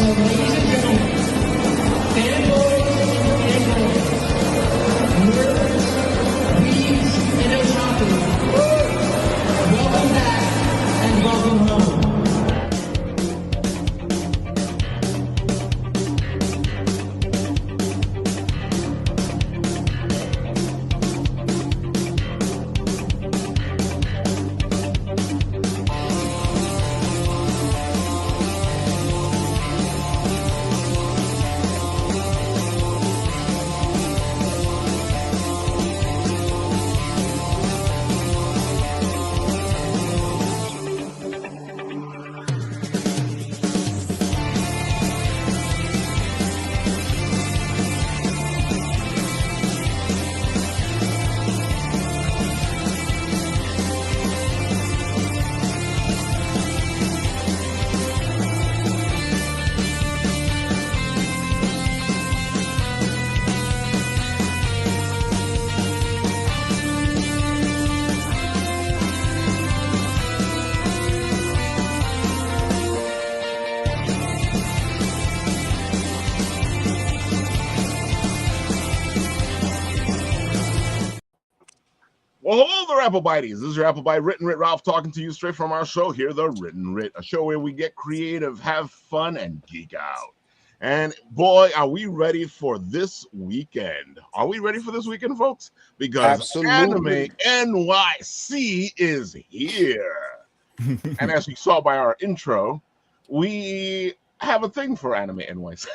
ladies and gentlemen, fanboys and girls, nerds, weebs, and otaku, welcome back and welcome home. Well, hello there, Apple Bites. This is your Apple Bite Written Writ Ralph talking to you straight from our show here, The Written Writ, a show where we get creative, have fun, and geek out. And boy, are we ready for this weekend. Are we ready for this weekend, folks? Because Absolutely. Anime NYC is here. And as you saw by our intro, we have a thing for Anime NYC.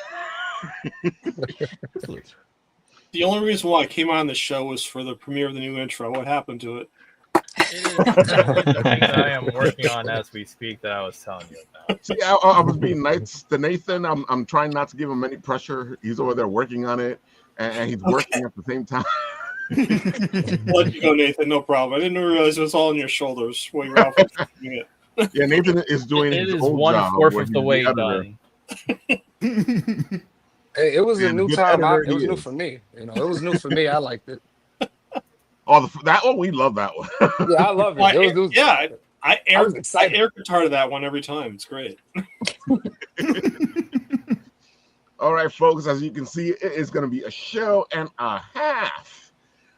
The only reason why I came on the show was for the premiere of the new intro. What happened to it? It is the things I am working on as we speak that I was telling you about. See, I was being nice to Nathan. I'm trying not to give him any pressure. He's over there working on it, and he's working at the same time. Let you go, Nathan. No problem. I didn't realize it was all on your shoulders while you were out doing it. Yeah, Nathan is doing It his is old 1/4 job of the way done. Hey, it was a And new good time. editor It was he new is. for me. You know, it was new for me. I liked it. Oh, that one, we love that one. Yeah, I love it. Well, It was yeah, I was excited. air guitar to that one every time. It's great. All right, folks, as you can see, it is going to be a show and a half.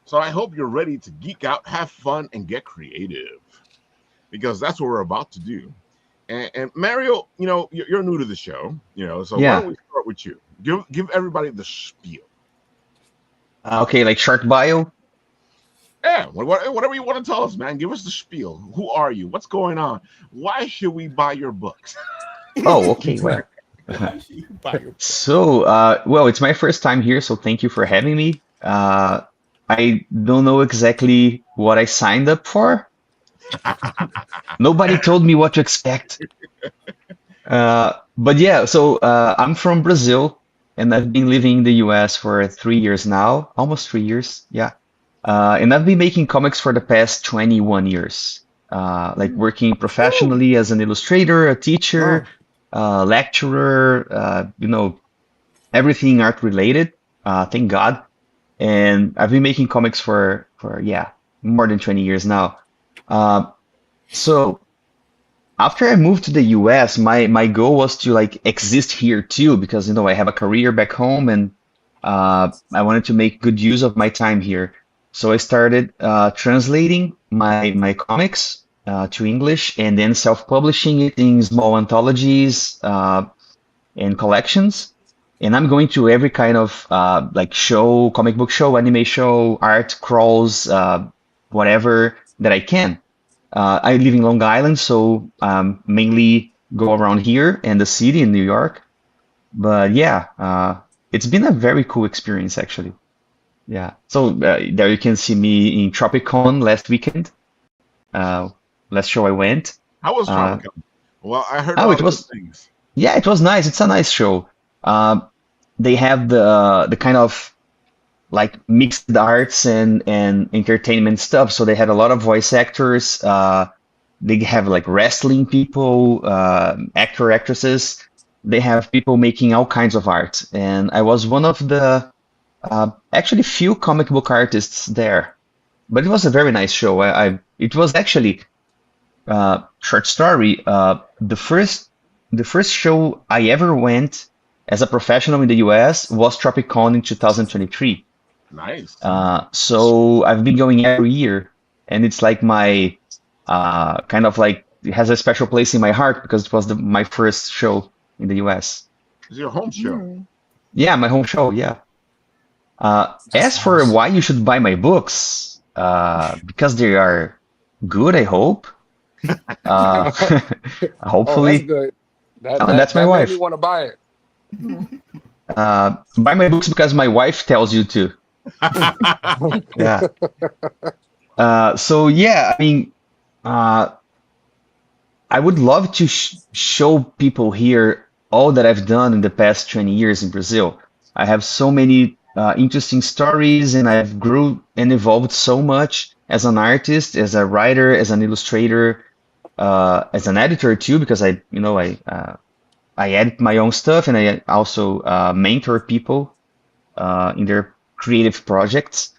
So I hope you're ready to geek out, have fun, and get creative, because that's what we're about to do. And Mario, you know, you're new to the show, you know, so Yeah. why don't we start with you? Give everybody the spiel. Okay, like short bio. Yeah, whatever you want to tell us, man. Give us the spiel. Who are you? What's going on? Why should we buy your books? Oh, okay. Well, so, well, it's my first time here, so thank you for having me. I don't know exactly what I signed up for. Nobody told me what to expect. But yeah, so I'm from Brazil, and I've been living in the US for 3 years now, almost 3 years, yeah. And I've been making comics for the past 21 years, like working professionally as an illustrator, a teacher, lecturer, you know, everything art related, thank God. And I've been making comics for yeah, more than 20 years now. So after I moved to the US, my goal was to like exist here too, because you know I have a career back home, and I wanted to make good use of my time here. So I started translating my comics to English, and then self-publishing it in small anthologies and collections. And I'm going to every kind of like show, comic book show, anime show, art crawls, whatever that I can. I live in Long Island, so mainly go around here and the city in New York. But yeah, it's been a very cool experience actually. Yeah. So there you can see me in Tropicon last weekend. Last show I went. How was Tropicon? Well, I heard Oh, all it good was things. yeah, it was nice. It's a nice show. They have the kind of like mixed arts and entertainment stuff. So they had a lot of voice actors. They have like wrestling people, actresses. They have people making all kinds of art. And I was one of the actually few comic book artists there. But it was a very nice show. It was actually short story. The first the first show I ever went as a professional in the US was Tropicon in 2023. Nice. So I've been going every year, and it's like my kind of like it has a special place in my heart because it was my first show in the US. It's your home show. Yeah, my home show. Yeah. As for why you should buy my books, because they are good, I hope. Oh, that's Hopefully. good. That's my That made wife. me want to buy it. Buy my books because my wife tells you to. Yeah. So yeah, I mean, I would love to show people here all that I've done in the past 20 years in Brazil. I have so many interesting stories, and I've grew and evolved so much as an artist, as a writer, as an illustrator, as an editor too, because I edit my own stuff, and I also mentor people in their creative projects.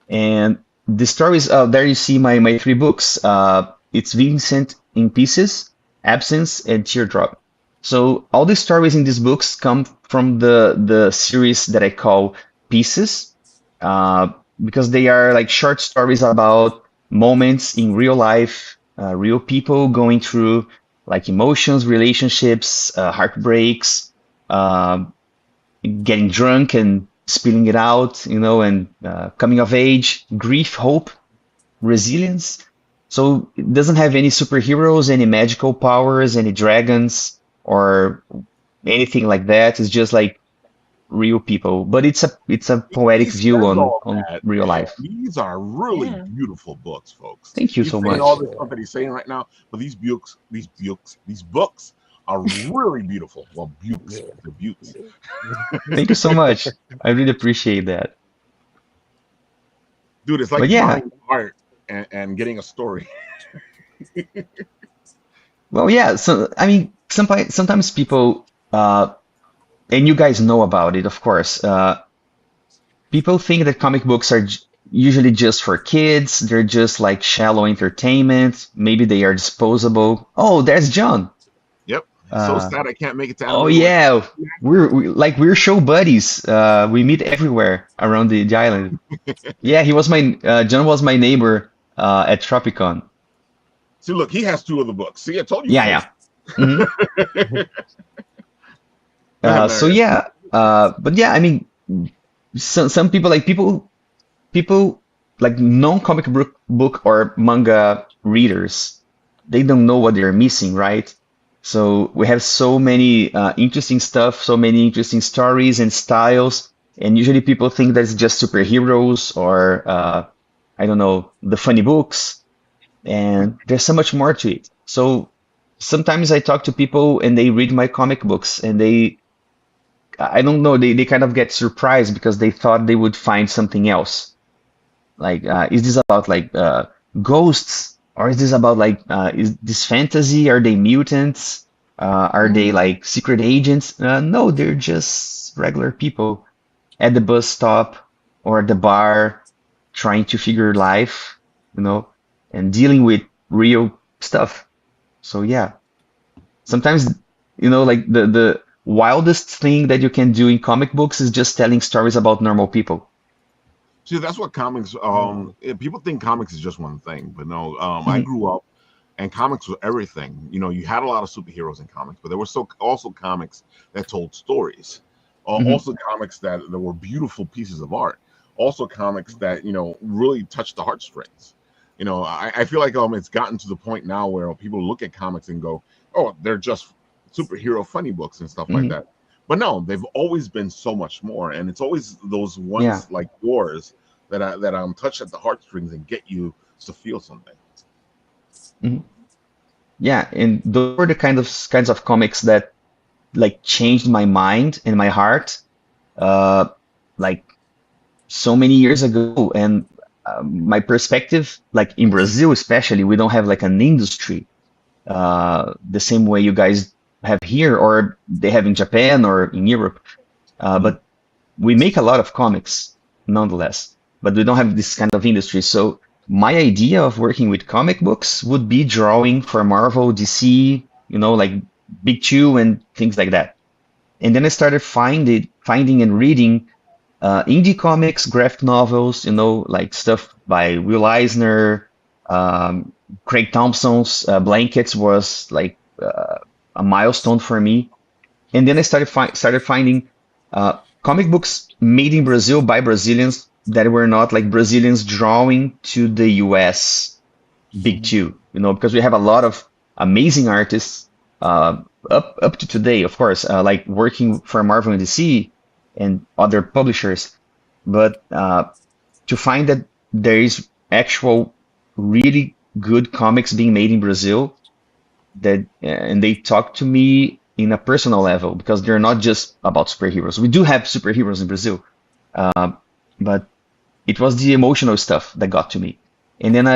And the stories, there you see my three books. It's Vincent in Pieces, Absence, and Teardrop. So all the stories in these books come from the series that I call Pieces, because they are like short stories about moments in real life, real people going through like emotions, relationships, heartbreaks, getting drunk and spilling it out, and coming of age, grief, hope, resilience. So it doesn't have any superheroes, any magical powers, any dragons, or anything like that. It's just like real people, but it's a poetic He view says all on that, real and life. these are really Yeah. beautiful books, folks. Thank you He's so saying all much. this stuff that he's saying right now, but these books are really beautiful. Well, bukes, Yeah. they're bukes. Thank you so much. I really appreciate that. Dude, it's But like yeah, buying art and getting a story. well, yeah. So I mean, sometimes people, and you guys know about it, of course. People think that comic books are usually just for kids. They're just like shallow entertainment. Maybe they are disposable. Oh, there's John. Yep. So Uh, sad I can't make it to oh anime. yeah, we're show buddies. We meet everywhere around the island. Yeah, he was my John was my neighbor at Tropicon. See, look, he has two of the books. See, I told you, Yeah, folks. yeah. hmm Go ahead, So Marius. yeah, but yeah, I mean, some people like non-comic book or manga readers, they don't know what they're missing, right? So we have so many interesting stuff, so many interesting stories and styles, and usually people think that it's just superheroes or I don't know, the funny books, and there's so much more to it. So sometimes I talk to people and they read my comic books and I don't know, they kind of get surprised because they thought they would find something else. Like, is this about like ghosts, or is this about like is this fantasy? Are they mutants? Are they like secret agents? No, they're just regular people at the bus stop or at the bar trying to figure life, and dealing with real stuff. So yeah, sometimes like the wildest thing that you can do in comic books is just telling stories about normal people. See, that's what comics. People think comics is just one thing, but no. I Mhm, grew up, and comics were everything. You had a lot of superheroes in comics, but there were also comics that told stories. mhm. Also comics that were beautiful pieces of art. Also comics that really touched the heartstrings. I feel like it's gotten to the point now where people look at comics and go, "Oh, they're just superhero funny books and stuff like Mhm. that." But no, they've always been so much more, and it's always those Yeah. ones like yours that touch at the heartstrings and get you to feel something. Mhm. Yeah, and those were the kinds of comics that like changed my mind and my heart, uh, like so many years ago. And my perspective, like in Brazil especially, we don't have like an industry the same way you guys have here, or they have in Japan or in Europe. But we make a lot of comics nonetheless, but we don't have this kind of industry. So my idea of working with comic books would be drawing for Marvel, DC, like Big Two and things like that. And then I started finding and reading indie comics, graphic novels, like stuff by Will Eisner, Craig Thompson's Blankets was like a milestone for me. And then I started finding comic books made in Brazil by Brazilians that were not like Brazilians drawing to the US Big Two, because we have a lot of amazing artists up to today, of course, like working for Marvel and DC and other publishers. But to find that there is actual really good comics being made in Brazil, and they talk to me in a personal level because they're not just about superheroes. We do have superheroes in Brazil, but it was the emotional stuff that got to me. And then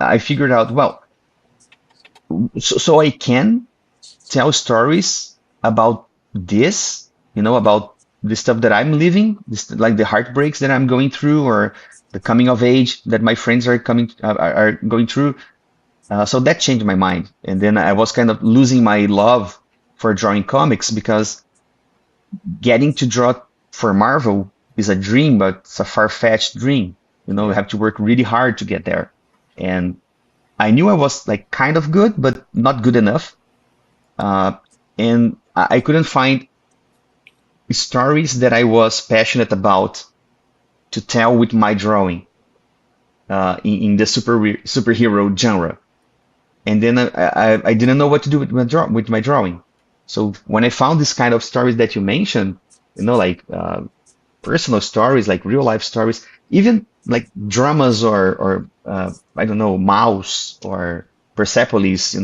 I figured out, well, so I can tell stories about this, about the stuff that I'm living, like the heartbreaks that I'm going through, or the coming of age that my friends are going through. So that changed my mind, and then I was kind of losing my love for drawing comics because getting to draw for Marvel is a dream, but it's a far-fetched dream. You have to work really hard to get there, and I knew I was like kind of good, but not good enough. And I couldn't find stories that I was passionate about to tell with my drawing in the superhero genre. And then I didn't know what to do with my drawing. So when I found this kind of stories that you mentioned, like personal stories, like real life stories, even like dramas or I don't know, Mouse or Persepolis,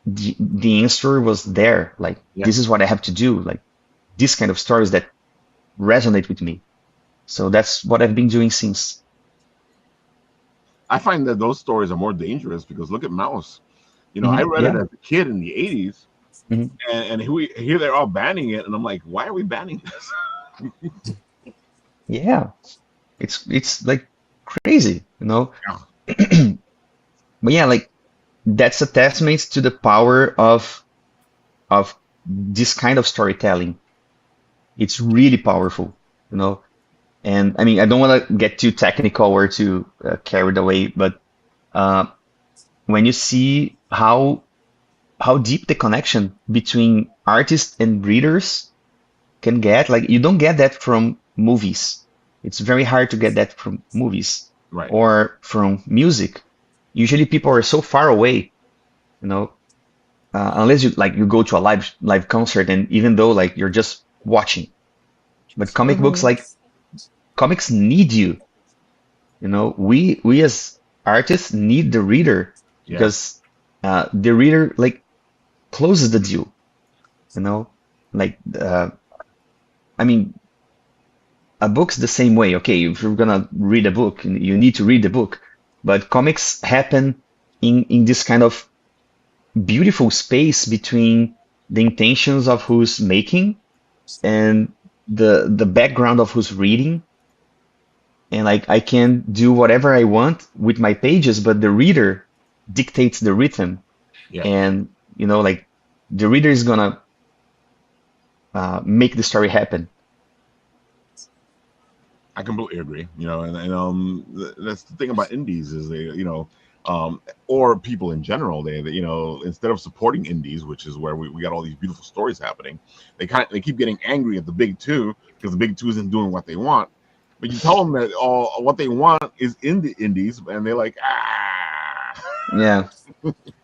the answer was there. Like, this is what I have to do. Like, this kind of stories that resonate with me. So that's what I've been doing since. I find that those stories are more dangerous because look at Mouse. I read it as a kid in the 80s, and here they're all banning it, and I'm like, why are we banning this? Yeah, it's like crazy, Yeah. But yeah, like that's a testament to the power of this kind of storytelling. It's really powerful, And I mean, I don't want to get too technical or too carried away, but when you see how deep the connection between artists and readers can get, like you don't get that from movies. It's very hard to get that from movies, Right. Or from music. Usually, people are so far away, unless you go to a live concert, and even though like you're just watching. But comic books, like comics need you. We as artists need the reader because the reader like closes the deal. Like I mean, a book's the same way. Okay, if you're gonna read a book, you need to read the book. But comics happen in this kind of beautiful space between the intentions of who's making and the background of who's reading. And like I can do whatever I want with my pages, but the reader dictates the rhythm. And like the reader is gonna make the story happen. I completely agree. That's the thing about indies is they, or people in general, they instead of supporting indies, which is where we got all these beautiful stories happening, they keep getting angry at the big two because the big two isn't doing what they want. But you tell them that what they want is in the indies, and they're like, Yeah.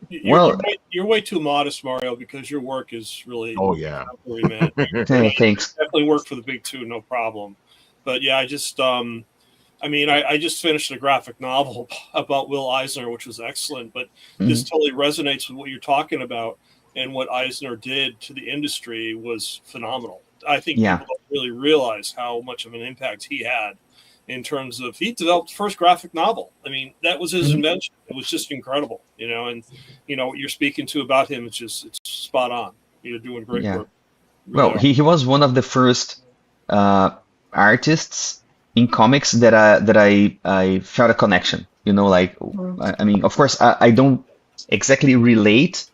You're way too modest, Mario, because your work is really. Oh yeah. Man. Thanks. Definitely work for the big two, no problem. But yeah, I just I just finished a graphic novel about Will Eisner, which was excellent, but this totally resonates with what you're talking about, and what Eisner did to the industry was phenomenal. I think people don't really realize how much of an impact he had in terms of he developed the first graphic novel. I mean, that was his invention. It was just incredible, and what you're speaking to about him, it's spot on. You're doing great work. Really well, he was one of the first artists in comics that I felt a connection. I mean, of course, I don't exactly relate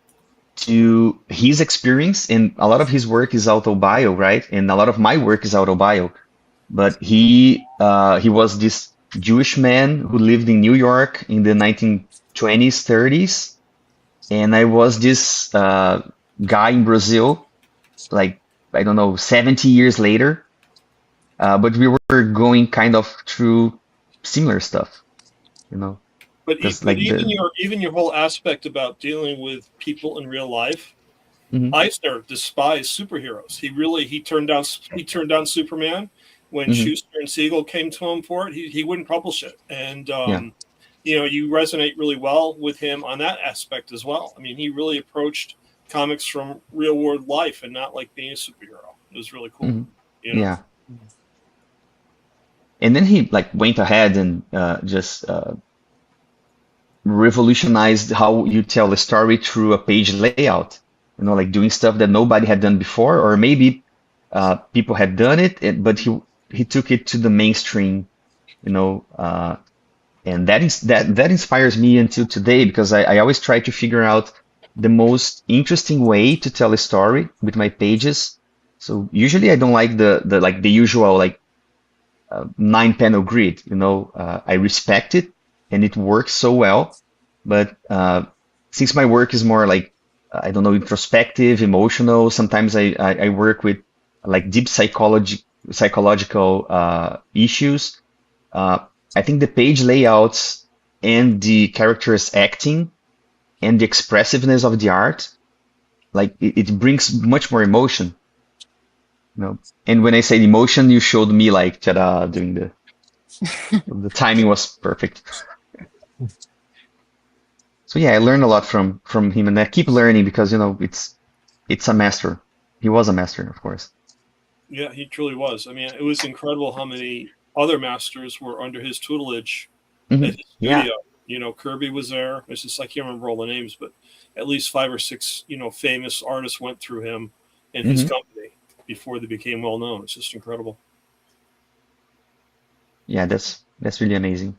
to his experience, and a lot of his work is autobio, right? And a lot of my work is autobio. But he was this Jewish man who lived in New York in the 1920s, 30s, and I was this guy in Brazil, like I don't know, 70 years later. But we were going kind of through similar stuff, you know, But, because but like even the your whole aspect about dealing with people in real life, Mhm. Eisner despised superheroes. He turned down Superman when Mhm. Schuster and Siegel came to him for it. He wouldn't publish it, and Yeah. you resonate really well with him on that aspect as well. I mean, he really approached comics from real world life and not like being a superhero. It was really cool. Mhm. You know. Yeah. And then he like went ahead and just revolutionized how you tell a story through a page layout. You know, like doing stuff that nobody had done before, or maybe people had done it, but he took it to the mainstream. You know, and that inspires me until today because I always try to figure out the most interesting way to tell a story with my pages. So usually I don't like the usual like 9-panel grid. You know, I respect it and it works so well. But since my work is more like I don't know, introspective, emotional, sometimes I work with like deep psychological issues. I think the page layouts and the characters acting and the expressiveness of the art, like it brings much more emotion. You know, and when I say emotion, you showed me like ta-da doing the timing was perfect. So yeah, I learned a lot from him, and I keep learning because you know it's a master. He was a master, of course. Yeah, he truly was. I mean, it was incredible how many other masters were under his tutelage at his Yeah. studio. You know, Kirby was there. It's just I can't remember all the names, but at least 5 or 6, famous artists went through him and his hmm company before they became well known. It's just incredible. Yeah, that's really amazing.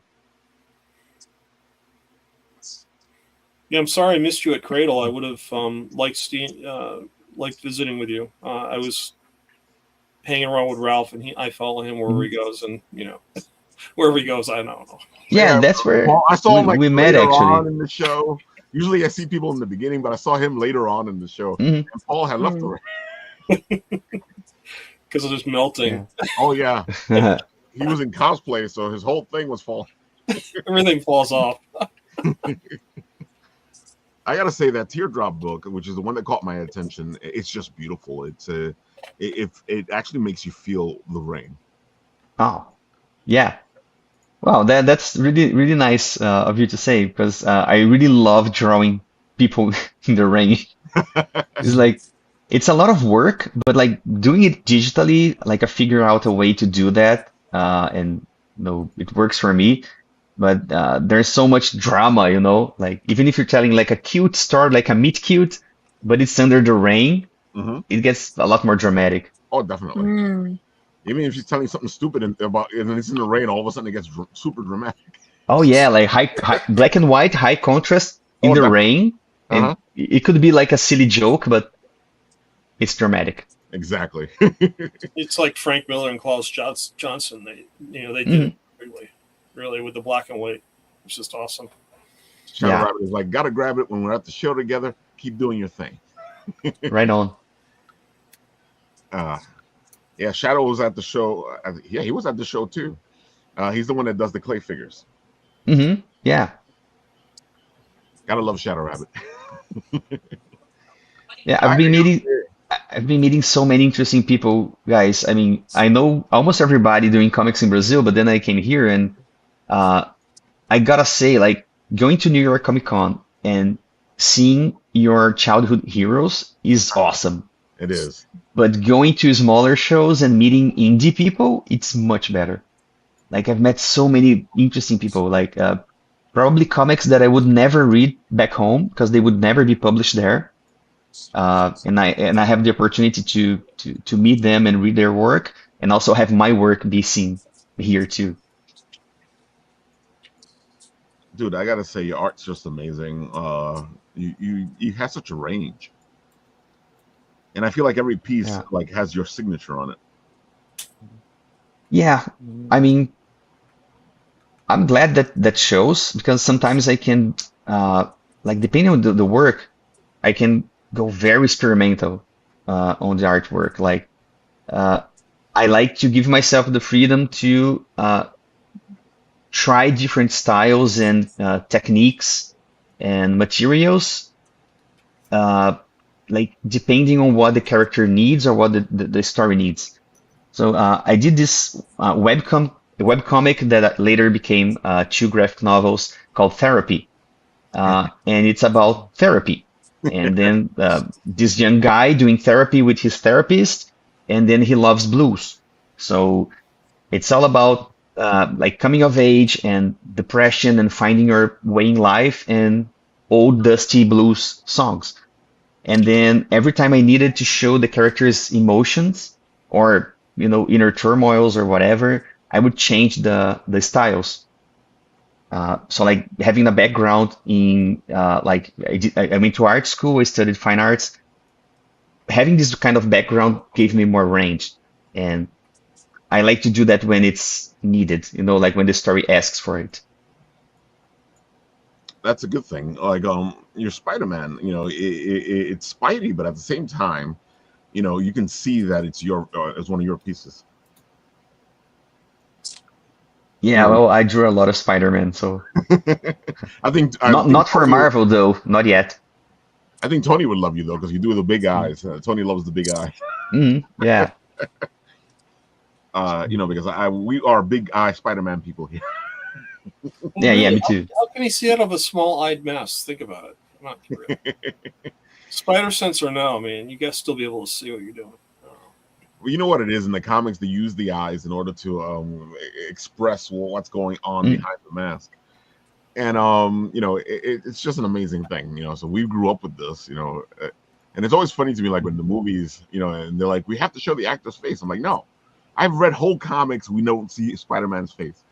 Yeah, I'm sorry I missed you at Cradle. I would have liked visiting with you. I was hanging around with Ralph, and I follow him wherever he goes, and wherever he goes, I don't know. Yeah, Yeah, that's where well, I saw him like we met later actually. on in the show. Usually I see people in the beginning, but I saw him later on in the show. hmm And Paul had left already. Because of this melting. Yeah. Oh yeah. He was in cosplay, so his whole thing was falling. Everything falls off. I gotta say that teardrop book, which is the one that caught my attention, it's just beautiful. It actually makes you feel the rain. Oh, yeah. Wow, that's really nice of you to say because I really love drawing people in the rain. It's like it's a lot of work, but like doing it digitally, like I figure out a way to do that, and you know it works for me. But there's so much drama, you know, like even if you're telling like a cute story, like a meet cute, but it's under the rain, hmm it gets a lot more dramatic. Oh, definitely. Even if she's telling something stupid and it's in the rain, all of a sudden it gets super dramatic. Oh yeah, like high black and white, high contrast in Oh, the definitely. rain, and Uh-huh. it could be like a silly joke, but it's dramatic. Exactly. It's like Frank Miller and Klaus Johnson. They did it really with the black and white. It's just awesome. Shadow Yeah. Rabbit is like, gotta grab it when we're at the show together. Keep doing your thing. Right on. Yeah, Shadow was at the show. Yeah, he was at the show too. He's the one that does the clay figures. Yeah. Gotta love Shadow Rabbit. Yeah, I've been meeting so many interesting people, guys. I mean, I know almost everybody doing comics in Brazil, but then I came here and I gotta say, like going to New York Comic Con and seeing your childhood heroes is awesome. It is. But going to smaller shows and meeting indie people, it's much better. Like I've met so many interesting people, like probably comics that I would never read back home because they would never be published there. And I have the opportunity to meet them and read their work, and also have my work be seen here too. Dude, I gotta say your art's just amazing. You have such a range, and I feel like every piece like has your signature on it. Yeah, I mean, I'm glad that that shows because sometimes I can, like, depending on the work, I can go very experimental on the artwork. Like, uh, I like to give myself the freedom to try different styles and techniques and materials, uh, like depending on what the character needs or what the story needs. So I did this webcomic that later became two graphic novels called Therapy, and it's about therapy. And then this young guy doing therapy with his therapist, and then he loves blues. So it's all about like coming of age and depression and finding your way in life and old dusty blues songs. And then every time I needed to show the character's emotions or inner turmoils or whatever, I would change the styles. So like having a background in like I went to art school, I studied fine arts. Having this kind of background gave me more range, and I like to do that when it's needed, like when the story asks for it. That's a good thing. Like your Spider-Man, it's Spidey, but at the same time, you can see that it's one of your pieces. Yeah, well, I drew a lot of Spider-Man, so I think not for Marvel though, not yet. I think Tony would love you though because you do the big eyes. Tony loves the big eye. Yeah. Because we are big eye Spider-Man people here. Well, yeah, really, me too. How can he see out of a small-eyed mess? Think about it. Come on, for real. Spider sense or no, man, you guys still be able to see what you're doing. Well, you know what it is in the comics. They use the eyes in order to express what's going on behind the mask, and it's just an amazing thing. So we grew up with this, and it's always funny to me, like when the movies, and they're like, we have to show the actor's face. I'm like, no, I've read whole comics. We don't see Spider-Man's face.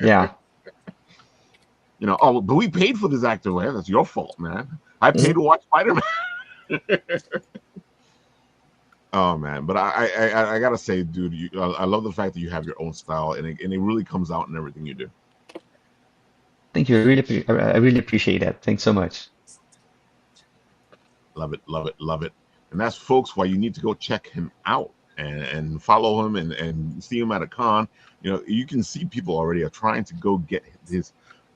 Yeah. But we paid for this actor. Well, that's your fault, man. I paid to watch Spider-Man. Oh man, but I gotta say, dude, I love the fact that you have your own style, and it really comes out in everything you do. Thank you. I really appreciate that. Thanks so much. Love it, love it, love it. And that's, folks, why you need to go check him out and follow him and see him at a con. You can see people already are trying to go get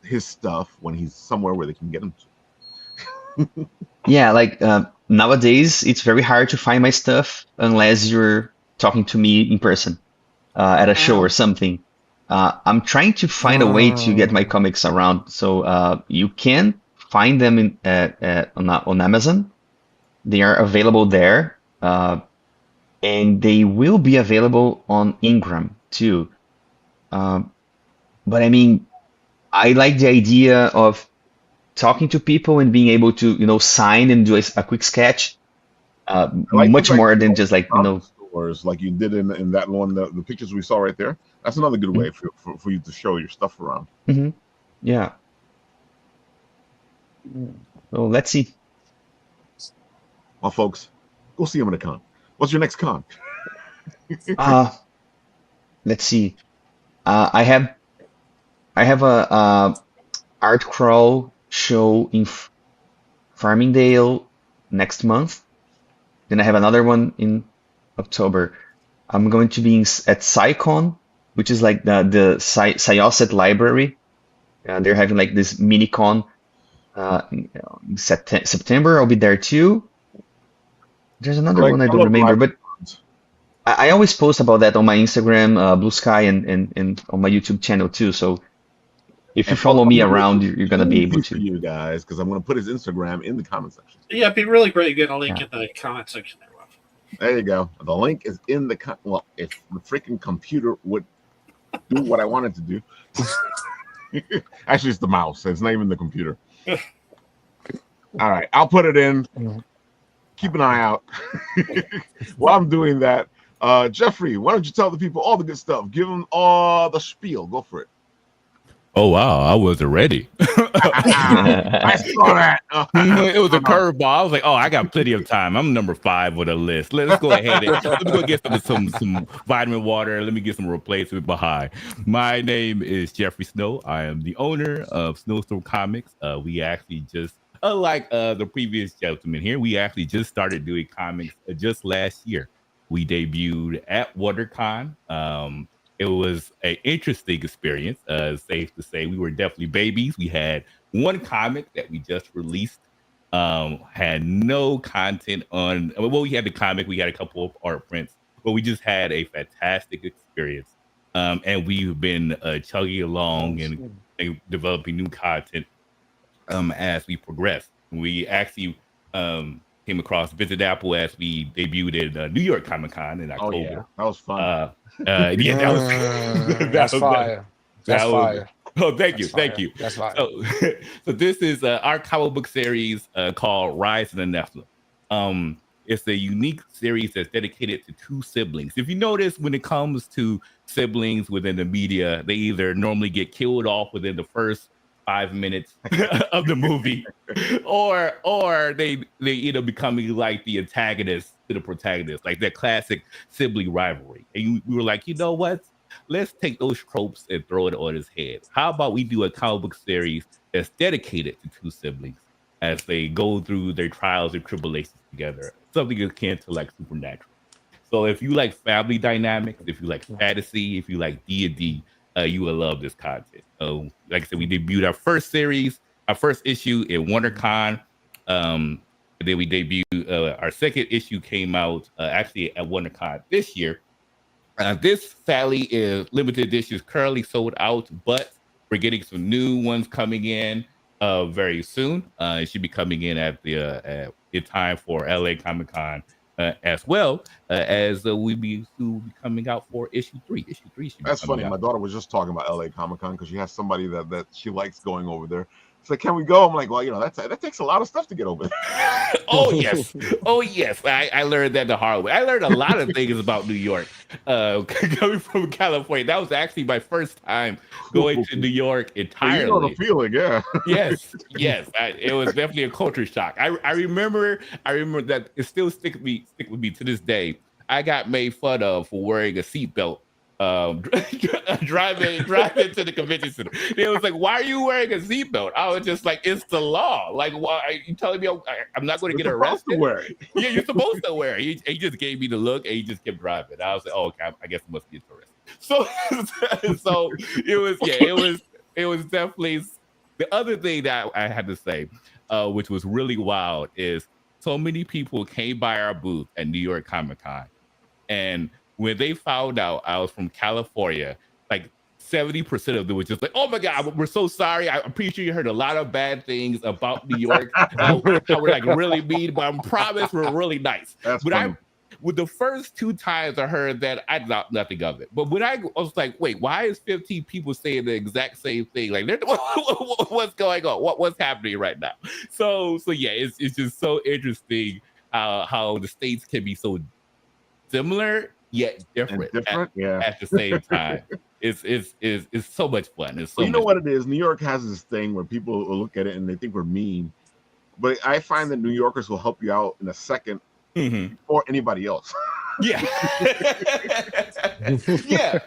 his stuff when he's somewhere where they can get him to. Yeah, like nowadays it's very hard to find my stuff unless you're talking to me in person at a show or something. I'm trying to find a way to get my comics around, so you can find them on Amazon. They are available there, and they will be available on Ingram too. But I mean, I like the idea of talking to people and being able to sign and do a quick sketch much more than just like stores like you did in that one, the pictures we saw right there. That's another good way for you to show your stuff around. Yeah. So let's see. Well, folks, go see him at a con. What's your next con? Let's see. I have a art crawl show in Farmingdale next month. Then I have another one in October. I'm going to be at SciCon, which is like the Syosset Library. They're having like this mini con in September. I'll be there too. There's another one I don't remember, but I always post about that on my Instagram, Blue Sky, and on my YouTube channel too. So if you follow me around, you're gonna be able to. For you guys, because I'm gonna put his Instagram in the comment section. Yeah, it'd be really great to get a link in the comment section there, Rafa. There you go. The link is in the well, if the freaking computer would do what I wanted to do. Actually, it's the mouse. It's not even the computer. All right, I'll put it in. Keep an eye out. While I'm doing that, Jeffrey, why don't you tell the people all the good stuff? Give them all the spiel. Go for it. Oh wow, I wasn't ready. I saw that. It was a curveball. I was like, oh, I got plenty of time. I'm number 5 with a list. Let's go ahead and let me go get some vitamin water. Let me get some replacement behind. My name is Jeffrey Snow. I am the owner of Snowstorm Comics. We actually just, unlike the previous gentleman here, we actually just started doing comics just last year. We debuted at WonderCon. It was an interesting experience. Safe to say, we were definitely babies. We had one comic that we just released. Had no content on. Well, we had the comic. We had a couple of art prints, but we just had a fantastic experience. And we've been chugging along and developing new content as we progress. We actually came across Visit Apple as we debuted at New York Comic Con in October. Oh yeah, that was fun. Yeah, that was That's fire. That's fire. Oh, thank you, That's thank fire. you. That's fire. So this is our comic book series called Rise of the Nephilim. It's a unique series that's dedicated to 2 siblings. If you notice, when it comes to siblings within the media, they either normally get killed off within the first 5 minutes of the movie, or they end up becoming like the antagonist to the protagonist, like that classic sibling rivalry. And we were like, you know what? Let's take those tropes and throw it on his head. How about we do a comic book series that's dedicated to 2 siblings as they go through their trials and tribulations together, something akin to like Supernatural. So if you like family dynamics, if you like fantasy, if you like D&D, you will love this content. Like I said, we debuted our first series, our first issue at WonderCon. And then we debuted our second issue came out actually at WonderCon this year. This sadly is limited edition, is currently sold out, but we're getting some new ones coming in very soon. It should be coming in at the time for LA Comic Con as well as we be coming out for issue 3. Issue 3 should be That's coming funny. out. My daughter was just talking about LA Comic Con because she has somebody that she likes going over there. It's like, can we go? I'm like, well, that takes a lot of stuff to get over there. Oh yes, oh yes. I learned that the hard way. I learned a lot of things about New York coming from California. That was actually my first time going to New York entirely. You know the feeling, yeah. Yes. It was definitely a culture shock. I remember that it still stick with me to this day. I got made fun of for wearing a seatbelt. Driving to the convention center. It was like, why are you wearing a seatbelt? I was just like, it's the law. Like, why are you telling me I'm not going to get arrested? To wear it. Yeah, you're supposed to wear it. He just gave me the look and he just kept driving. I was like, oh, okay, I guess it must be a tourist. So it was definitely the other thing that I had to say, which was really wild, is so many people came by our booth at New York Comic Con, and when they found out I was from California, like 70% of them was just like, "Oh my God, we're so sorry. I'm pretty sure you heard a lot of bad things about New York. We're like really mean, but I promise we're really nice." That's but funny. With the first 2 times I heard that, I thought nothing of it. But when I was like, wait, why is 15 people saying the exact same thing? Like, what's going on? What's happening right now? So yeah, it's just so interesting how the states can be so similar yet different at the same time. It's so much fun. It's so you know what it is? New York has this thing where people will look at it and they think we're mean, but I find that New Yorkers will help you out in a second before anybody else. Yeah. Yeah.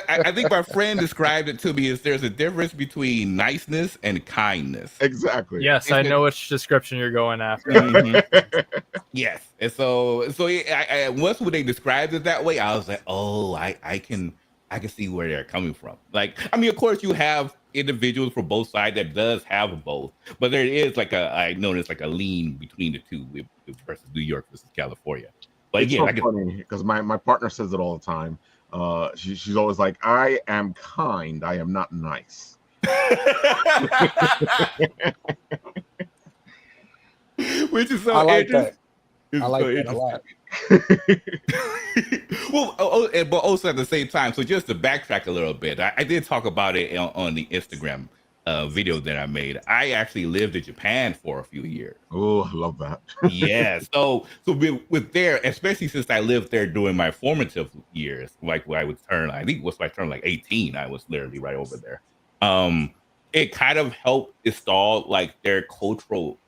I think my friend described it to me as there's a difference between niceness and kindness. Exactly. Yes, I know which description you're going after. Yes. And so once when they described it that way, I was like, oh, I can see where they're coming from. Like, I mean, of course, you have individuals from both sides that does have both, but there is like I noticed like a lean between the two versus New York versus California. But it's again, so funny because my partner says it all the time. She's always like, I am kind, I am not nice. Which is so I like interesting. that. I like that a lot. Well, but also at the same time, so just to backtrack a little bit, I did talk about it on the Instagram video that I made. I actually lived in Japan for a few years. Oh, I love that. Yeah, so with there, especially since I lived there during my formative years, like when I would turn, I think it was when I turned like 18, I was literally right over there. It kind of helped install like their cultural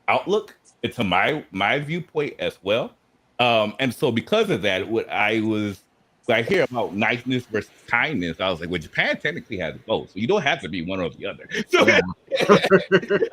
outlook into my viewpoint as well. And so because of that, when I hear about niceness versus kindness, I was like, well, Japan technically has both, so you don't have to be one or the other. So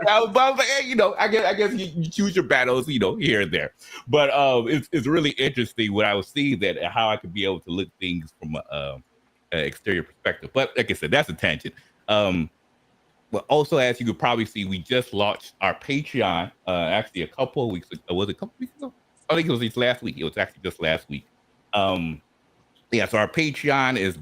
I was like, hey, I guess you choose your battles, here and there. But it's really interesting when I was seeing that and how I could be able to look things from an exterior perspective. But like I said, that's a tangent. But also, as you could probably see, we just launched our Patreon actually a couple of weeks ago. Was it a couple weeks ago? I think it was just last week. It was actually just last week. Yeah, so our Patreon is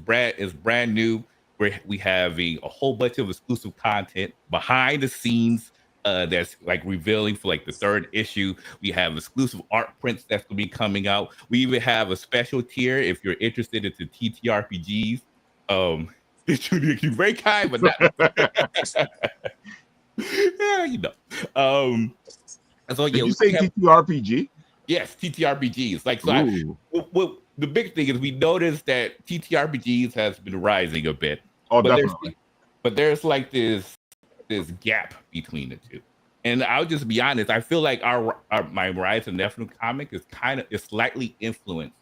brand new. We have a whole bunch of exclusive content behind the scenes that's like revealing for like the 3rd issue. We have exclusive art prints that's gonna be coming out. We even have a special tier if you're interested into TTRPGs. You're very kind, but not. Yeah, So Did you say TTRPG? Yes, TTRPGs. Like, so the big thing is we noticed that TTRPGs has been rising a bit. Oh, definitely. But there's like this gap between the two. And I'll just be honest, I feel like my Rise of Nephilim comic is slightly influenced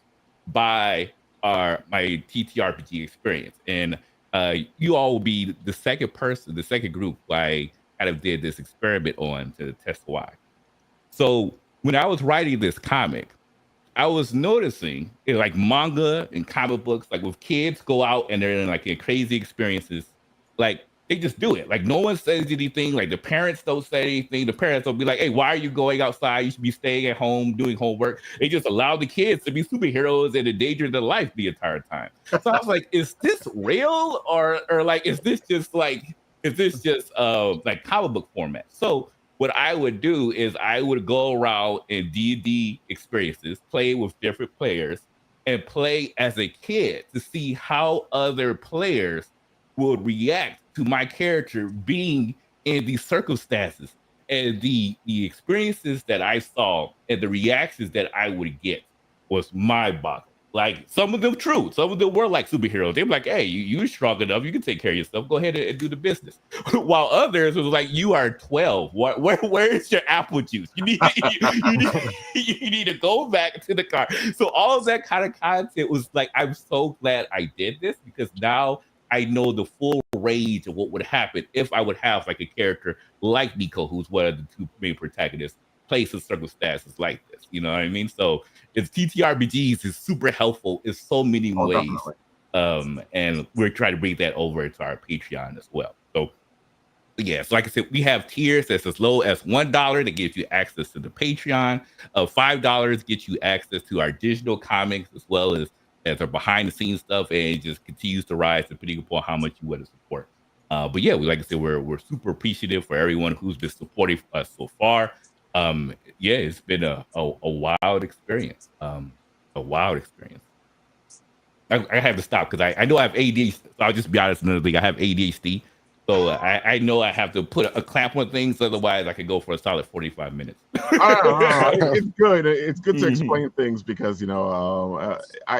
by my TTRPG experience. And you all will be the second group I kind of did this experiment on to test why. So when I was writing this comic, I was noticing like manga and comic books, like with kids go out and they're in crazy experiences, like they just do it. Like no one says anything. Like the parents don't say anything. The parents don't be like, hey, why are you going outside? You should be staying at home doing homework. They just allow the kids to be superheroes and endanger their life the entire time. So I was like, is this real or like, is this just like comic book format? So what I would do is I would go around in D&D experiences, play with different players, and play as a kid to see how other players would react to my character being in these circumstances. And the experiences that I saw and the reactions that I would get was mind-boggling. Like some of them true. Some of them were like superheroes. They were like, hey, you're strong enough. You can take care of yourself. Go ahead and do the business. While others was like, you are 12. Where is your apple juice? You need to go back to the car. So all of that kind of content was like, I'm so glad I did this because now I know the full range of what would happen if I would have like a character like Nico, who's one of the 2 main protagonists, place in circumstances like this. You know what I mean? So it's TTRPGs is super helpful in so many ways. Definitely. And we're trying to bring that over to our Patreon as well. So yeah, so like I said, we have tiers that's as low as $1 that gives you access to the Patreon. $5 gets you access to our digital comics as well as our behind the scenes stuff, and it just continues to rise depending upon how much you want to support. But yeah, like I said, we're super appreciative for everyone who's been supporting us so far. Yeah, it's been a wild experience. A wild experience. I have to stop because I know I have ADHD. So I'll just be honest, another thing, I have ADHD. So I know I have to put a clamp on things, otherwise I could go for a solid 45 minutes. It's good. It's good to explain things because I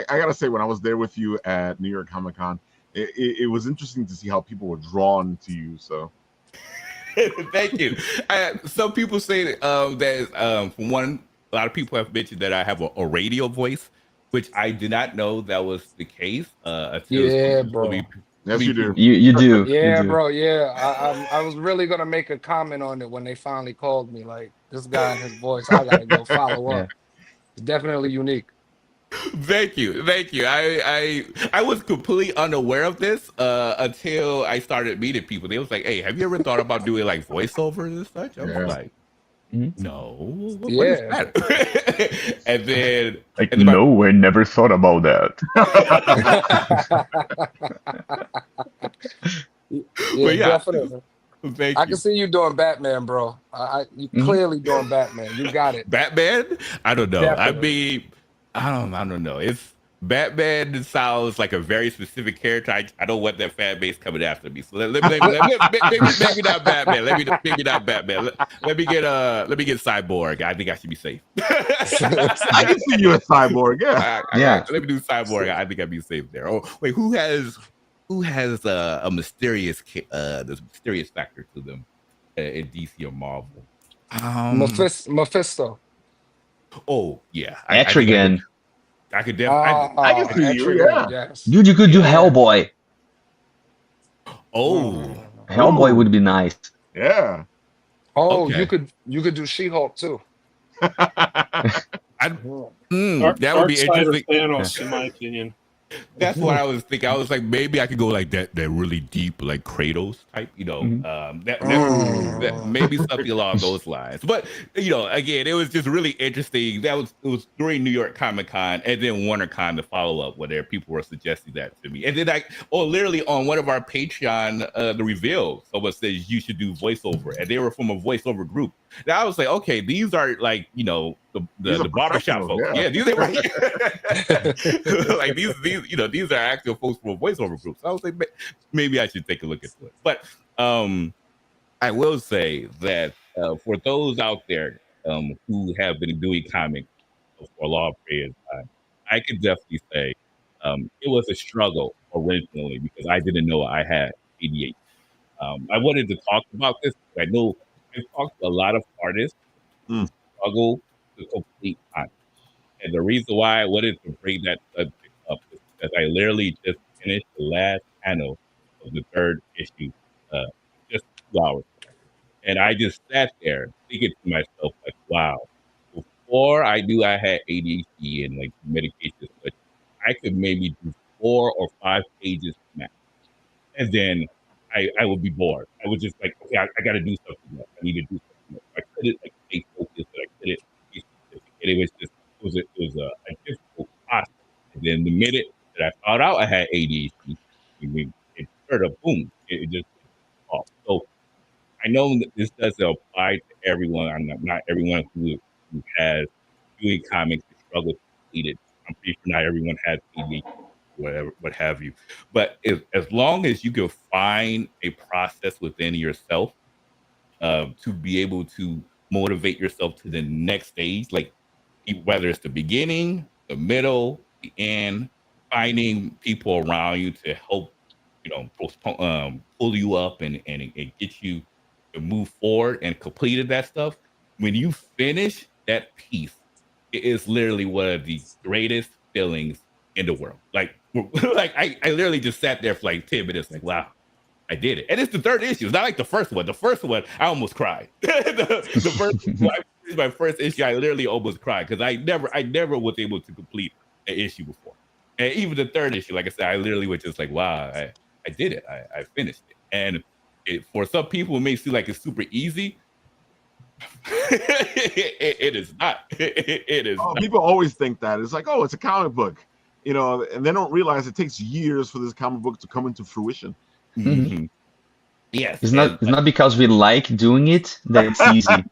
gotta say, when I was there with you at New York Comic Con, it was interesting to see how people were drawn to you. So thank you. Some people say that for one, a lot of people have mentioned that I have a radio voice, which I did not know that was the case. Yeah, bro. Yes, you do. You do. Yeah, you do. bro. Yeah, I was really gonna make a comment on it when they finally called me. Like this guy and his voice, I gotta go follow up. It's definitely unique. Thank you. I was completely unaware of this until I started meeting people. They was like, "Hey, have you ever thought about doing like voiceovers and such?" I was like, "No, what is that?" And then, no, I never thought about that. Definitely. Thank I you. can see you doing Batman, bro. You clearly doing Batman. You got it. Batman? I don't know. Definitely. I don't know. It's Batman sounds like a very specific character. I don't want that fan base coming after me. So maybe not Batman. Maybe not Batman. Let me get Cyborg. I think I should be safe. I can see you a Cyborg. Yeah. Let me do Cyborg. I think I'd be safe there. Oh wait, who has who has a mysterious this mysterious factor to them in DC or Marvel? Mephisto. Oh yeah, I think Etrigan. I could definitely. I can see you, Etrigan, yeah. yes. Dude, you could do Yeah. Hellboy. Oh, Hellboy Ooh. would be nice. Yeah. Oh, okay. you could do She-Hulk too. That would Dark be side of interesting. Thanos, in my opinion. That's what I was thinking. I was like, maybe I could go like that really deep, like Kratos type, that maybe something along those lines. But again, it was just really interesting. It was during New York Comic Con and then WonderCon to follow up, where people were suggesting that to me. And then literally on one of our Patreon, the reveal, someone says you should do voiceover, and they were from a voiceover group. Now I was like, okay, these are like the barbershop folks. Yeah, these are right. Like these are actual folks from a voiceover group. So I was like, maybe I should take a look into it. But I will say that for those out there who have been doing comics for a long period of time, I could definitely say it was a struggle originally because I didn't know I had ADHD. I wanted to talk about this because I know I've talked to a lot of artists who struggle to complete content. And the reason why I wanted to bring that subject up is because I literally just finished the last panel of the third issue just 2 hours ago. And I just sat there thinking to myself, like, wow, before I knew I had ADHD and like medications, but I could maybe do 4 or 5 pages max. And then I would be bored. I was just like, okay, I got to do something else. I need to do something else. I couldn't like stay focused, but I couldn't be specific. And it was a difficult process. And then the minute that I found out I had ADHD, it sort of boom, it just off. So I know that this doesn't apply to everyone. I'm not everyone who has doing comics and struggle to complete it. I'm pretty sure not everyone has ADHD, whatever, what have you. But as long as you can find a process within yourself to be able to motivate yourself to the next stage, like whether it's the beginning, the middle, the end, finding people around you to help, pull you up and get you to move forward and completed that stuff. When you finish that piece, it is literally one of the greatest feelings in the world. Like, like I literally just sat there for like 10 minutes, like, wow, I did it. And it's the third issue. It's not like the first one. The first one, I almost cried. the first, my first issue, I literally almost cried because I never was able to complete an issue before. And even the third issue, like I said, I literally was just like, wow, I did it. I finished it. And for some people, it may seem like it's super easy. It is not. It is. Oh, people always think that it's like, oh, it's a comic book, and they don't realize it takes years for this comic book to come into fruition. Mm-hmm. Yes, it's not because we like doing it that it's easy.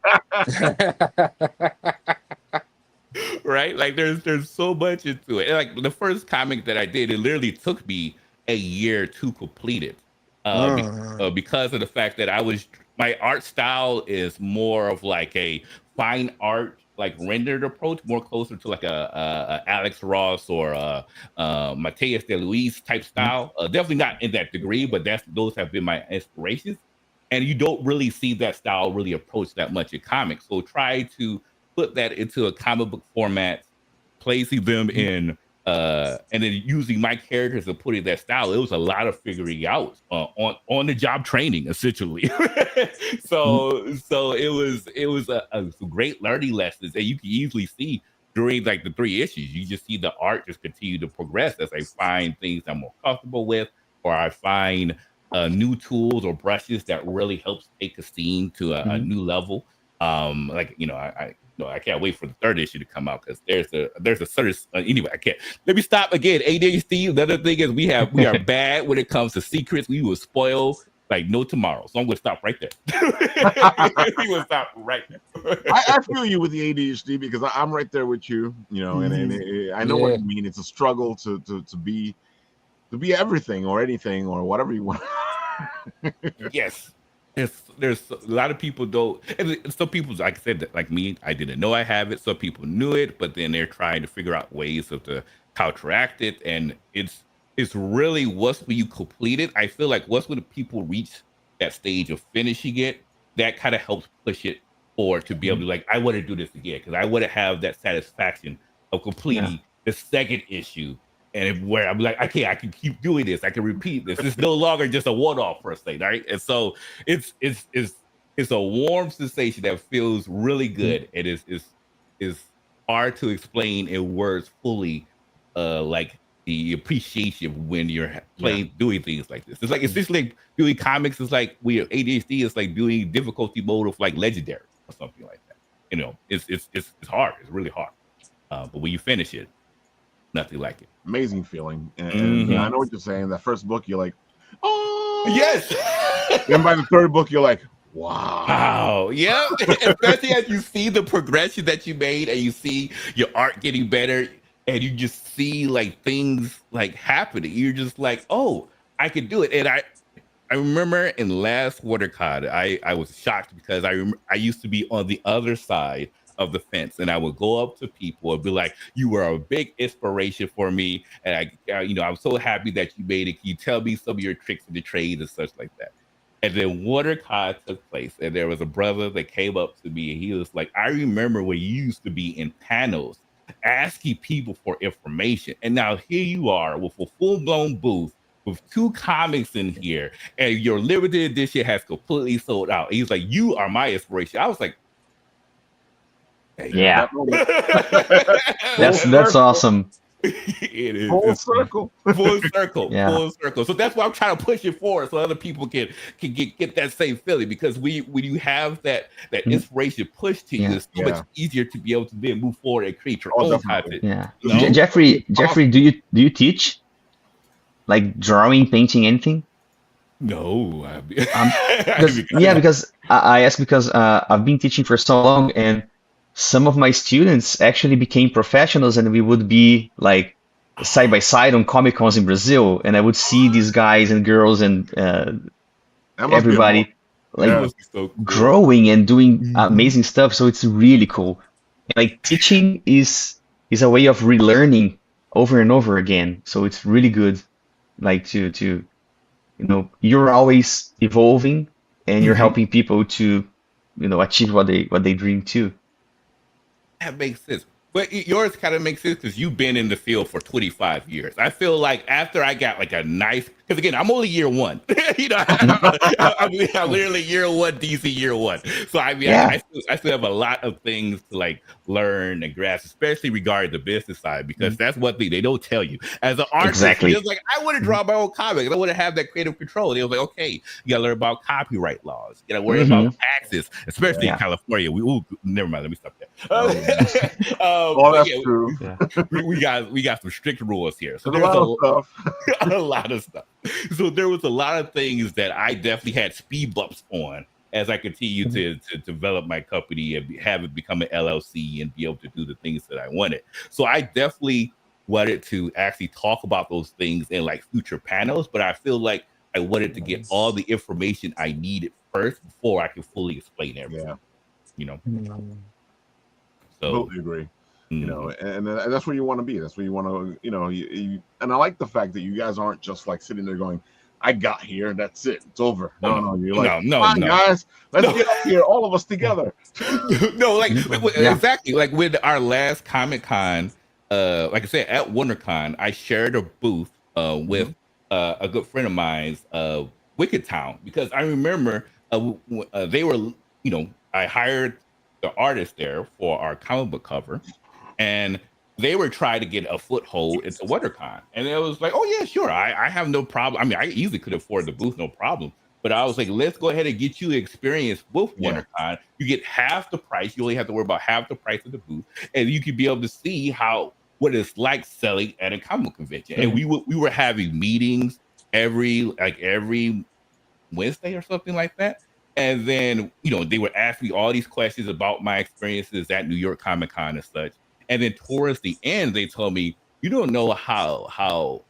Right? Like there's so much into it. And like the first comic that I did, it literally took me a year to complete it. Because of the fact that my art style is more of like a fine art, like rendered approach, more closer to like a Alex Ross or Mateus de Luis type style. Definitely not in that degree, but those have been my inspirations. And you don't really see that style really approach that much in comics. So try to put that into a comic book format, placing them in and then using my characters and putting that style. It was a lot of figuring out on the job training, essentially. so it was a great learning lessons, and you can easily see during like the 3 issues, you just see the art just continue to progress as I find things I'm more comfortable with, or I find new tools or brushes that really helps take a scene to a new level. I can't wait for the third issue to come out because there's a certain anyway. I can't. Let me stop again. ADHD. The other thing is we are bad when it comes to secrets. We will spoil like no tomorrow. So I'm gonna stop right there. We will stop right there. I feel you with the ADHD because I'm right there with you. And I know what you mean. It's a struggle to be everything or anything or whatever you want. Yes. There's a lot of people don't, and some people, like I said, like me, I didn't know I have it. Some people knew it, but then they're trying to figure out ways to counteract it, and it's it's really once when you complete it, I feel like once when the people reach that stage of finishing it, that kind of helps push it forward to be able to like, I want to do this again because I want to have that satisfaction of completing the second issue. And where I'm like, okay, I can keep doing this. I can repeat this. It's no longer just a one-off per se, right? And so it's a warm sensation that feels really good. It is hard to explain in words fully, like the appreciation when you're playing doing things like this. It's like essentially like doing comics is like we ADHD is like doing difficulty mode of like legendary or something like that. You know, it's hard. It's really hard. But when you finish it, nothing like it. Amazing feeling. And I know what you're saying. That first book, you're like, oh yes. Then by the third book, you're like, wow. Yeah. Especially as you see the progression that you made and you see your art getting better and you just see like things like happening. You're just like, oh, I can do it. And I remember in last WonderCon, I was shocked because I used to be on the other side of the fence, and I would go up to people and be like, "You were a big inspiration for me, and I'm so happy that you made it. Can you tell me some of your tricks in the trade and such like that?" And then WonderCon took place, and there was a brother that came up to me, and he was like, "I remember when you used to be in panels asking people for information, and now here you are with a full-blown booth with 2 comics in here, and your limited edition has completely sold out." And he's like, "You are my inspiration." I was like, yeah. That's awesome. It is full circle. Full circle. Yeah. Full circle. So that's why I'm trying to push it forward so other people can get that same feeling, because when you have that inspiration pushed to you, it's so much easier to be able to then move forward and create your own content. Yeah. You know? Jeffrey, do you teach? Like drawing, painting, anything? No. Because I asked because I've been teaching for so long, and some of my students actually became professionals, and we would be like side by side on Comic Cons in Brazil, and I would see these guys and girls and everybody like growing and doing amazing stuff. So it's really cool. Like teaching is a way of relearning over and over again. So it's really good. Like to you're always evolving, and you're helping people to achieve what they dream too. That makes sense. But yours kind of makes sense because you've been in the field for 25 years. I feel like after I got like a nice, because again, I'm only year one. I'm literally year one, DC year one. So I mean, I still have a lot of things to like learn and grasp, especially regarding the business side, because that's one thing they don't tell you. As an artist, it's like, I want to draw my own comics. I want to have that creative control. They was like, okay, you got to learn about copyright laws. You got to worry about taxes, especially in California. Never mind. Let me stop there. That's true. We got some strict rules here. So there's a lot of stuff. So there was a lot of things that I definitely had speed bumps on as I continue to develop my company and have it become an LLC and be able to do the things that I wanted. So I definitely wanted to actually talk about those things in like future panels, but I feel like I wanted to get all the information I needed first before I could fully explain everything. So totally agree. And that's where you want to be. That's where you want to, and I like the fact that you guys aren't just like sitting there going, I got here, that's it, it's over. No, you're like, no, guys, let's get up here, all of us together. Exactly. Like with our last Comic Con, like I said, at WonderCon, I shared a booth with a good friend of mine's, Wicked Town, because I remember they were, I hired the artist there for our comic book cover, and they were trying to get a foothold into WonderCon. And it was like, oh yeah, sure, I have no problem. I mean, I easily could afford the booth, no problem. But I was like, let's go ahead and get you experience with WonderCon. You get half the price. You only have to worry about half the price of the booth, and you can be able to see what it's like selling at a comic convention. And we were having meetings every Wednesday or something like that. And then, they would ask me all these questions about my experiences at New York Comic Con and such. And then towards the end, they told me, you don't know how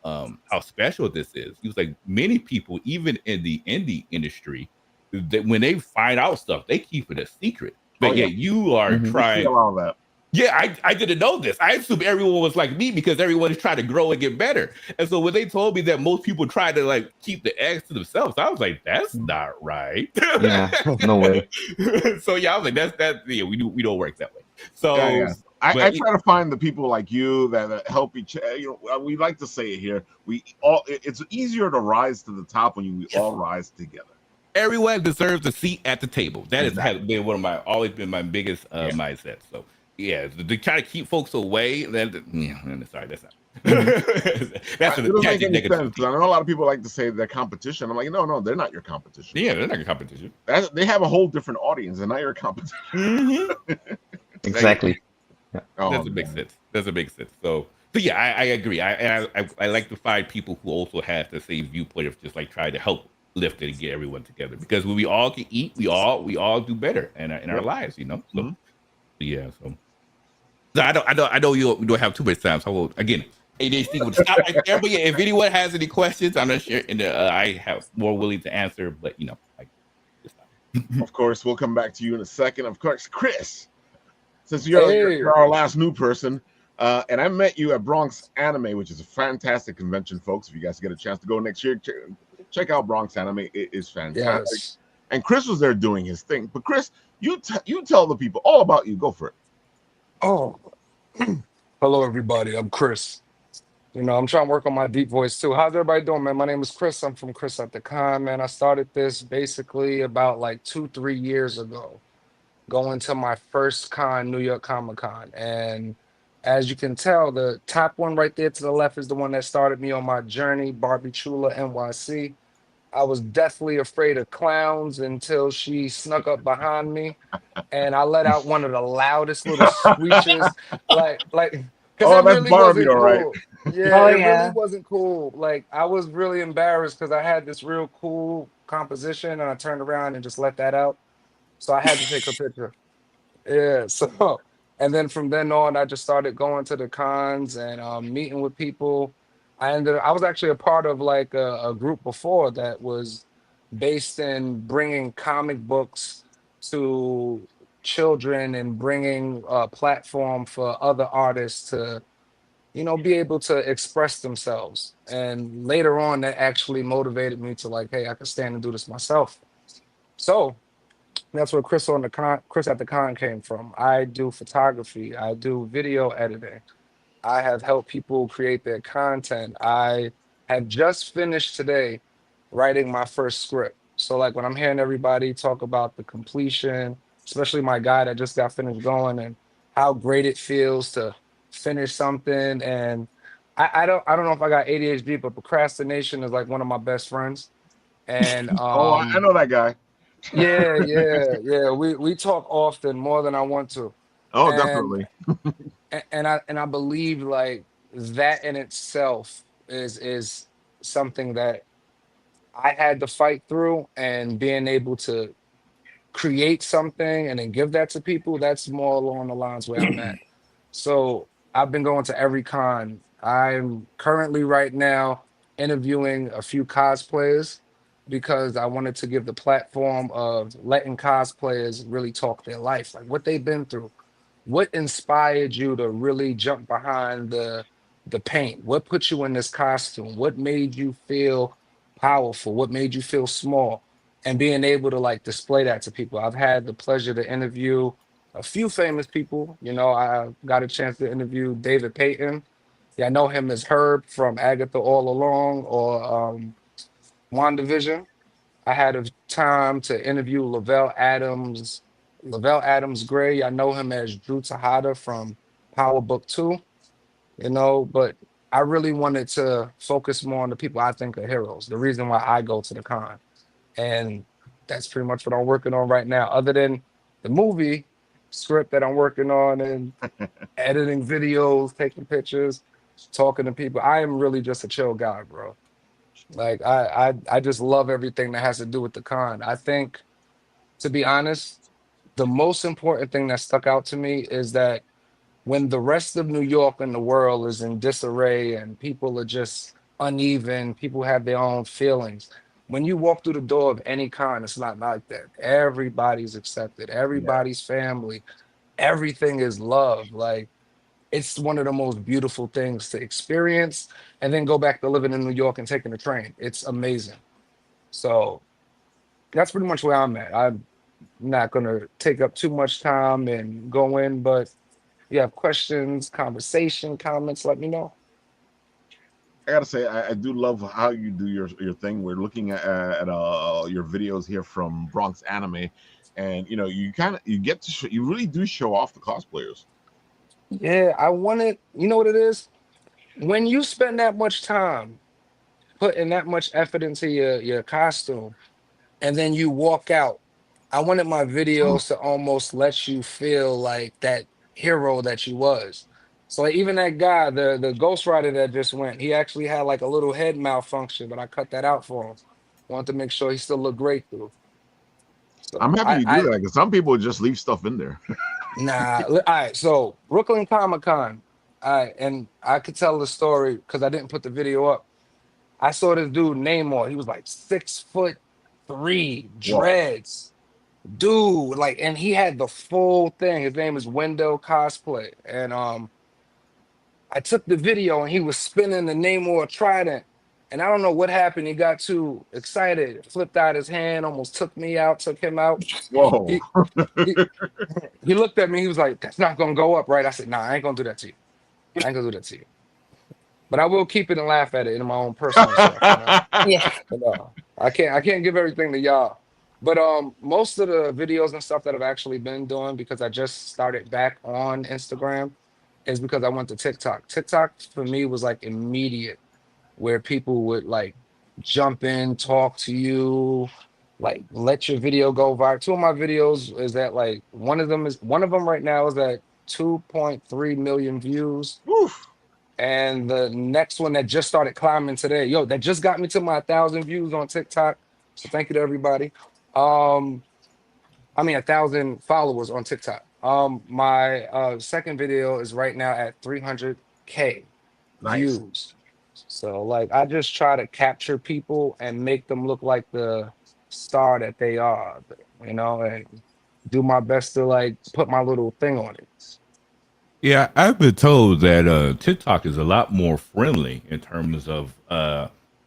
special this is. He was like, many people, even in the indie industry, that when they find out stuff, they keep it a secret. But you are trying. All that. Yeah, I didn't know this. I assumed everyone was like me because everyone is trying to grow and get better. And so when they told me that most people try to like keep the eggs to themselves, I was like, that's not right. Yeah, no way. So yeah, I was like, that's yeah, we don't work that way. So Yeah. I but try to find the people like you that help each. We like to say it here. We all. It's easier to rise to the top when we all rise together. everyone deserves a seat at the table. That Exactly. has been always been my biggest mindset. So yeah, to try to keep folks away. Then sorry, that's not. That's It a doesn't make tactic any negative. sense. I know a lot of people like to say they're competition. I'm like, no, they're not your competition. Yeah, they're not your competition. They have a whole different audience. They're not your competition. Mm-hmm. Exactly. Doesn't make sense. Doesn't make sense. So yeah, I agree. I like to find people who also have the same viewpoint of just like trying to help lift it and get everyone together. Because when we all can eat, we all do better in our lives, you know. So yeah, so I know we don't have too much time. So I will, again, ADHD will stop right there. But yeah, if anyone has any questions, I'm not sure, and I have more willing to answer. But you know, Of course, we'll come back to you in a second. Of course, Chris, since you're our last new person, and I met you at Bronx Anime, which is a fantastic convention, folks. If you guys get a chance to go next year, check out Bronx Anime. It is fantastic. Yes. And Chris was there doing his thing. But Chris, you tell the people all about you. Go for it. Oh, hello everybody. I'm Chris. You know, I'm trying to work on my deep voice too. How's everybody doing, man? My name is Chris. I'm from Chris at the Con, man. I started this basically about like 2, 3 years ago, going to my first con, New York Comic Con. And as you can tell, the top one right there to the left is the one that started me on my journey, Barbie Chula NYC. I was deathly afraid of clowns until she snuck up behind me and I let out one of the loudest little screeches, like, because Oh, it that's really Barbie, wasn't all right. cool. Yeah, Oh it really yeah. wasn't cool. Like, I was really embarrassed because I had this real cool composition, and I turned around and just let that out. So I had to take a picture. Yeah. So, and then from then on, I just started going to the cons and meeting with people. I was actually a part of like a group before that was based in bringing comic books to children and bringing a platform for other artists to, be able to express themselves. And later on, that actually motivated me to like, hey, I can stand and do this myself. So that's where Chris at the Con came from. I do photography. I do video editing. I have helped people create their content. I have just finished today writing my first script. So like when I'm hearing everybody talk about the completion, especially my guy that just got finished going and how great it feels to finish something. And I don't know if I got ADHD, but procrastination is like one of my best friends. And Oh, I know that guy. yeah. We talk often more than I want to. Oh, And definitely. and I believe like that in itself is something that I had to fight through, and being able to create something and then give that to people, that's more along the lines where I'm at. So I've been going to every con. I'm currently right now interviewing a few cosplayers because I wanted to give the platform of letting cosplayers really talk their life, like what they've been through. What inspired you to really jump behind the paint? What put you in this costume? What made you feel powerful? What made you feel small? And being able to like display that to people. I've had the pleasure to interview a few famous people. You know, I got a chance to interview David Payton. Yeah, I know him as Herb from Agatha All Along or WandaVision. I had a time to interview Lavelle Adams Gray. I know him as Drew Tejada from Power Book 2, but I really wanted to focus more on the people I think are heroes, the reason why I go to the con. And that's pretty much what I'm working on right now, other than the movie script that I'm working on and editing videos, taking pictures, talking to people. I am really just a chill guy, bro. Like I just love everything that has to do with the con. I think, to be honest, the most important thing that stuck out to me is that when the rest of New York and the world is in disarray and people are just uneven, people have their own feelings. When you walk through the door of any con, it's not like that. Everybody's accepted, Yeah. everybody's family. everything is love. Like it's one of the most beautiful things to experience, and then go back to living in New York and taking the train. It's amazing. So that's pretty much where I'm at. I'm not gonna take up too much time and go in, but you have questions, conversation, comments, let me know. I gotta say, I do love how you do your thing. We're looking at your videos here from Bronx Anime, and you kind of you get to you really do show off the cosplayers. Yeah, I wanted, you know what it is? When you spend that much time putting that much effort into your costume and then you walk out, I wanted my videos to almost let you feel like that hero that you was. So like, even that guy, the ghostwriter that just went, he actually had like a little head malfunction, but I cut that out for him. Wanted to make sure he still looked great through. I'm So happy you do that because some people just leave stuff in there. all right. So Brooklyn Comic Con, all right, and I could tell the story because I didn't put the video up. I saw this dude Namor. He was like 6'3", Whoa. dreads, dude. Like, and he had the full thing. His name is Window Cosplay, and I took the video and he was spinning the Namor trident, and I don't know what happened. He got too excited, flipped out his hand, almost took me out, took him out. Whoa. He he, he looked at me. He was like, "That's not gonna go up, right?" I said, "Nah, I ain't gonna do that to you. I ain't gonna do that to you. But I will keep it and laugh at it in my own personal stuff, you know." Yeah. But I can't give everything to y'all. But most of the videos and stuff that I've actually been doing because I just started back on Instagram is because I went to TikTok. TikTok for me was like immediate, where people would like jump in, talk to you, like let your video go viral. Two of my videos is that like one of them right now is at 2.3 million views. Oof. And the next one that just started climbing today, yo, that just got me to my 1,000 views on TikTok. So thank you to everybody. I mean 1,000 followers on TikTok. My second video is right now at 300K Nice. views. So like I just try to capture people and make them look like the star that they are, and do my best to like put my little thing on it. Yeah, I've been told that TikTok is a lot more friendly in terms of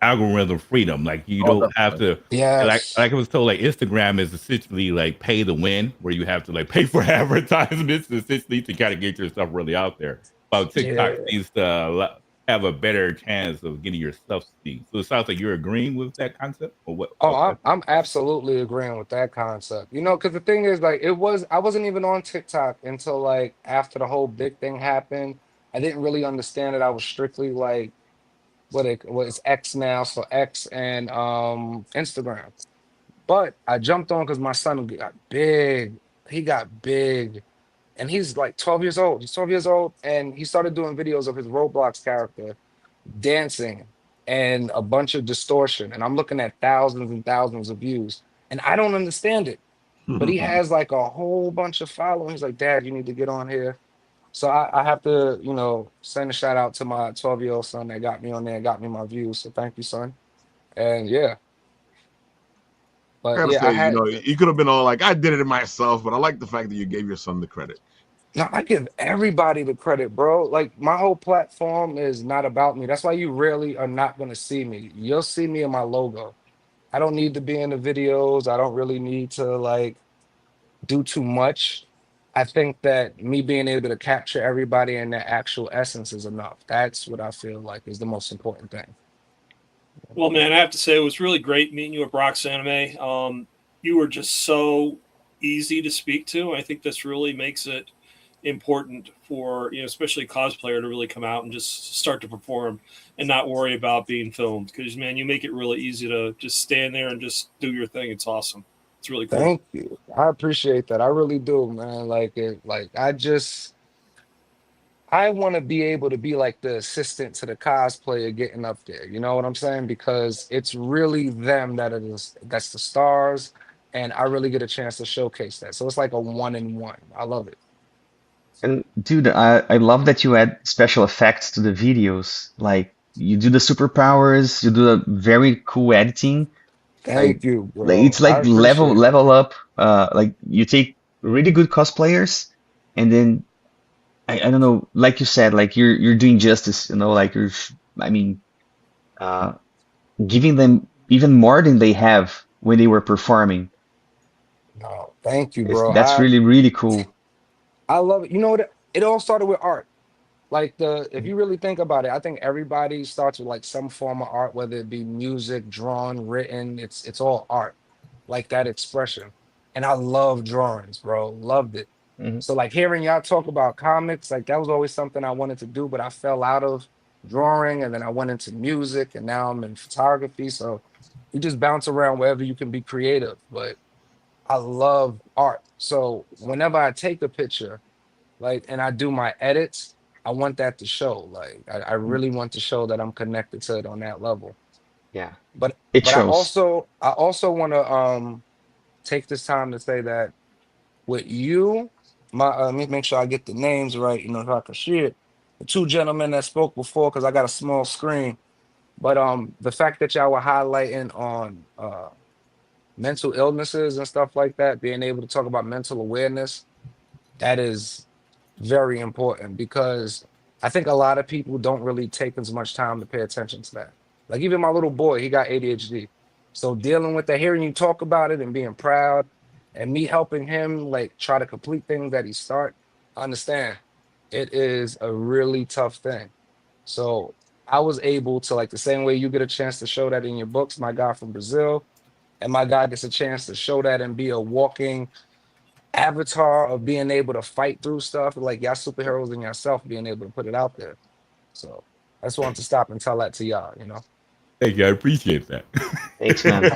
algorithm freedom. Like you Oh, don't have definitely. to Yes. like I was told, like Instagram is essentially like pay to win, where you have to like pay for advertisements essentially to kind of get your stuff really out there. While TikTok Yeah. seems to have a better chance of getting your stuff seen. So it sounds like you're agreeing with that concept, or what? Oh, I'm absolutely agreeing with that concept. Because the thing is, like, I wasn't even on TikTok until like after the whole big thing happened. I didn't really understand it. I was strictly like what is X now, so X and Instagram. But I jumped on because my son got big. He got big, and he's like 12 years old. He's 12 years old, and he started doing videos of his Roblox character dancing and a bunch of distortion. And I'm looking at thousands and thousands of views, and I don't understand it. But he has like a whole bunch of following. He's like, "Dad, you need to get on here." So I have to, send a shout out to my 12-year-old son that got me on there and got me my views. So thank you, son. And yeah, I but gotta yeah, say, you could have been all like, I did it myself, but I like the fact that you gave your son the credit. no, I give everybody the credit, bro. Like my whole platform is not about me. That's why you really are not gonna see me. You'll see me in my logo. I don't need to be in the videos. I don't really need to like do too much. I think that me being able to capture everybody in their actual essence is enough. That's what I feel like is the most important thing. Well, man, I have to say it was really great meeting you at Brock's Anime. You were just so easy to speak to. I think this really makes it important for especially a cosplayer to really come out and just start to perform and not worry about being filmed. Because man, you make it really easy to just stand there and just do your thing. It's awesome. It's really cool. Thank you. I appreciate that. I really do, man. I want to be able to be like the assistant to the cosplayer getting up there. You know what I'm saying? Because it's really them that's the stars, and I really get a chance to showcase that. So it's like a one in one. I love it. And dude, I love that you add special effects to the videos. Like you do the superpowers, you do a very cool editing. Thank you, Like, it's bro. I like appreciate it. level up. Like you take really good cosplayers and then I don't know, like you said, like you're doing justice, like I mean, uh, giving them even more than they have when they were performing. No, thank you, bro. That's really, really cool. I love it. You know what? It all started with art. Like if you really think about it, I think everybody starts with like some form of art, whether it be music, drawn, written. It's all art, like that expression. And I love drawings, bro. Loved it. Mhm. So like hearing y'all talk about comics, like that was always something I wanted to do, but I fell out of drawing, and then I went into music, and now I'm in photography. So you just bounce around wherever you can be creative. But I love art. So whenever I take a picture, like, and I do my edits, I want that to show. Like, I really want to show that I'm connected to it on that level. Yeah, But it but I shows. also I also want to take this time to say that with you, let me make sure I get the names right, so I can share it. The two gentlemen that spoke before, because I got a small screen. But the fact that y'all were highlighting on mental illnesses and stuff like that, being able to talk about mental awareness, that is very important, because I think a lot of people don't really take as much time to pay attention to that. Like even my little boy, he got ADHD. So dealing with that, hearing you talk about it and being proud, and me helping him like try to complete things that he start, I understand it is a really tough thing. So I was able to, like, the same way you get a chance to show that in your books, my guy from Brazil, and my guy gets a chance to show that and be a walking avatar of being able to fight through stuff, like y'all superheroes in yourself, being able to put it out there. So I just wanted to stop and tell that to y'all. Thank you. I appreciate that. Thanks, man.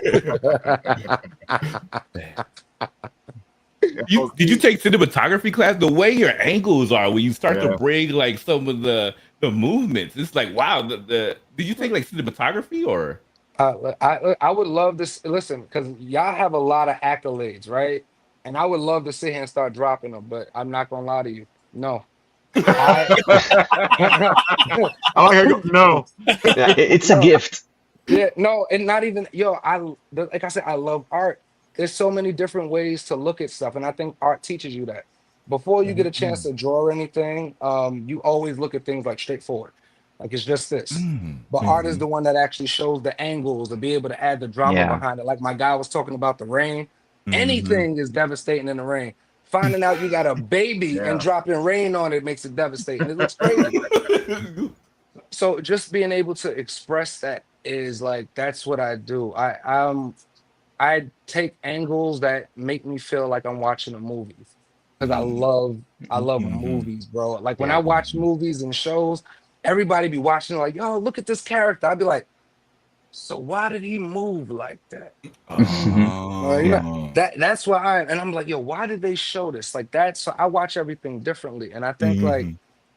Did you take cinematography class? The way your angles are when you start to Yeah. bring like some of the movements, it's like wow. Did you take like cinematography or? I would love to listen, because y'all have a lot of accolades, right? And I would love to sit here and start dropping them, but I'm not gonna lie to you. No, I I like how you go, no. Yeah, it's a no, gift. yeah, no, and not even like I said, I love art. There's so many different ways to look at stuff, and I think art teaches you that. Before you get a chance to draw anything, you always look at things like straightforward, like it's just this. But art is the one that actually shows the angles to be able to add the drama Yeah. behind it. Like my guy was talking about the rain. Mm-hmm. Anything is devastating in the rain. Finding out you got a baby and Yeah. dropping rain on it makes it devastating. It looks crazy. So just being able to express that is like, that's what I do. I take angles that make me feel like I'm watching a movie, because I love movies, bro. Like when I Yeah. watch movies and shows, everybody be watching like, yo, look at this character. I'd be like, so why did he move like that? Yeah. That's why I'm like, yo, why did they show this? Like that's, so I watch everything differently. And I think like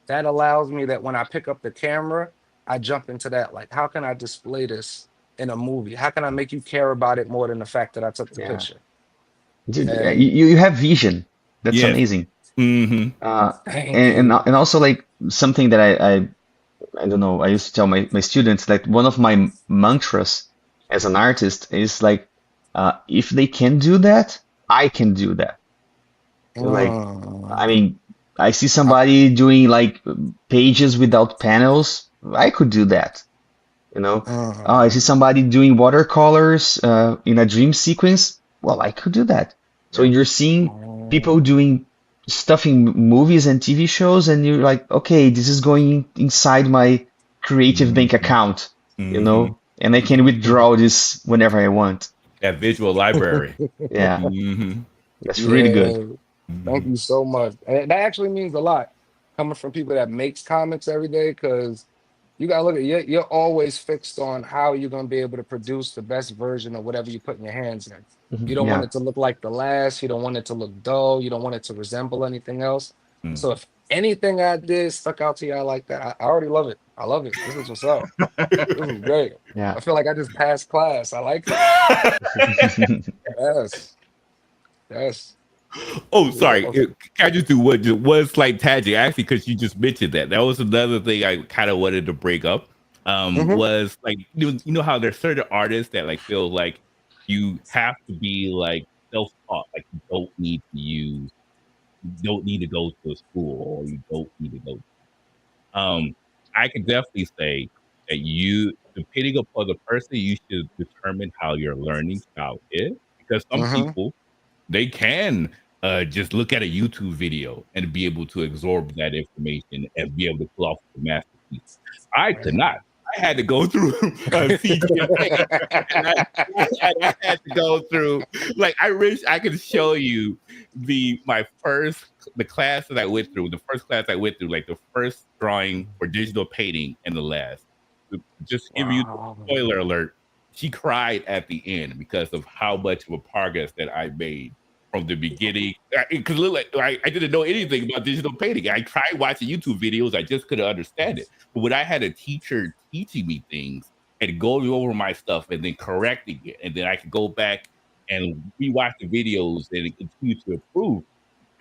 that allows me, that when I pick up the camera, I jump into that. Like, how can I display this in a movie? How can I make you care about it more than the fact that I took the Yeah. picture? Dude, And you have vision. That's Yes. amazing. Mm-hmm. thank you. And also like something that I don't know, I used to tell my students that one of my mantras as an artist is like, if they can do that, I can do that. Like, I Mm, mean, I see I- somebody doing like pages without panels. I could do that, you know. I see mm, somebody doing watercolors in a dream sequence. Well, I could do that. So Yeah. you're seeing people mm, doing stuff in movies and TV shows, and you're like, okay, this is going inside my creative bank account, Mm-hmm. and I can withdraw this whenever I want. That visual library. Yeah, Mm-hmm. that's really good. yeah. Thank you so much. And that actually means a lot, coming from people that makes comics every day, because you gotta look at, you're always fixed on how you're gonna be able to produce the best version of whatever you put in your hands in. You don't want Yeah. it to look like the last, you don't want it to look dull, you don't want it to resemble anything else. So if anything I did stuck out to y'all like that, I already love it. I love it. This is what's up. This is great. Yeah. I feel like I just passed class. I like it. Yes. Yes. Oh, sorry. Yeah. Can I just do one slight tangent? Actually, because you just mentioned that. That was another thing I kind of wanted to bring up. Mhm. Was like you know how there's certain artists that like feel like you have to be like self-taught, like you don't need to use don't need to go to school or you don't need to go. I can definitely say that you, depending upon the person, you should determine how your learning style is. Because some Mm-hmm. people, they can just look at a YouTube video and be able to absorb that information and be able to pull off the masterpiece. I could not. I had to go through CGMA, and I had to go through. Like, I wish I could show you the class that I went through. The first class I went through, like the first drawing for digital painting, and the last. Just give you the Wow. spoiler alert. She cried at the end because of how much of a progress that I made from the beginning. Because I didn't know anything about digital painting. I tried watching YouTube videos. I just couldn't understand it. But when I had a teacher teaching me things and going over my stuff and then correcting it, and then I could go back and rewatch the videos and continue to improve,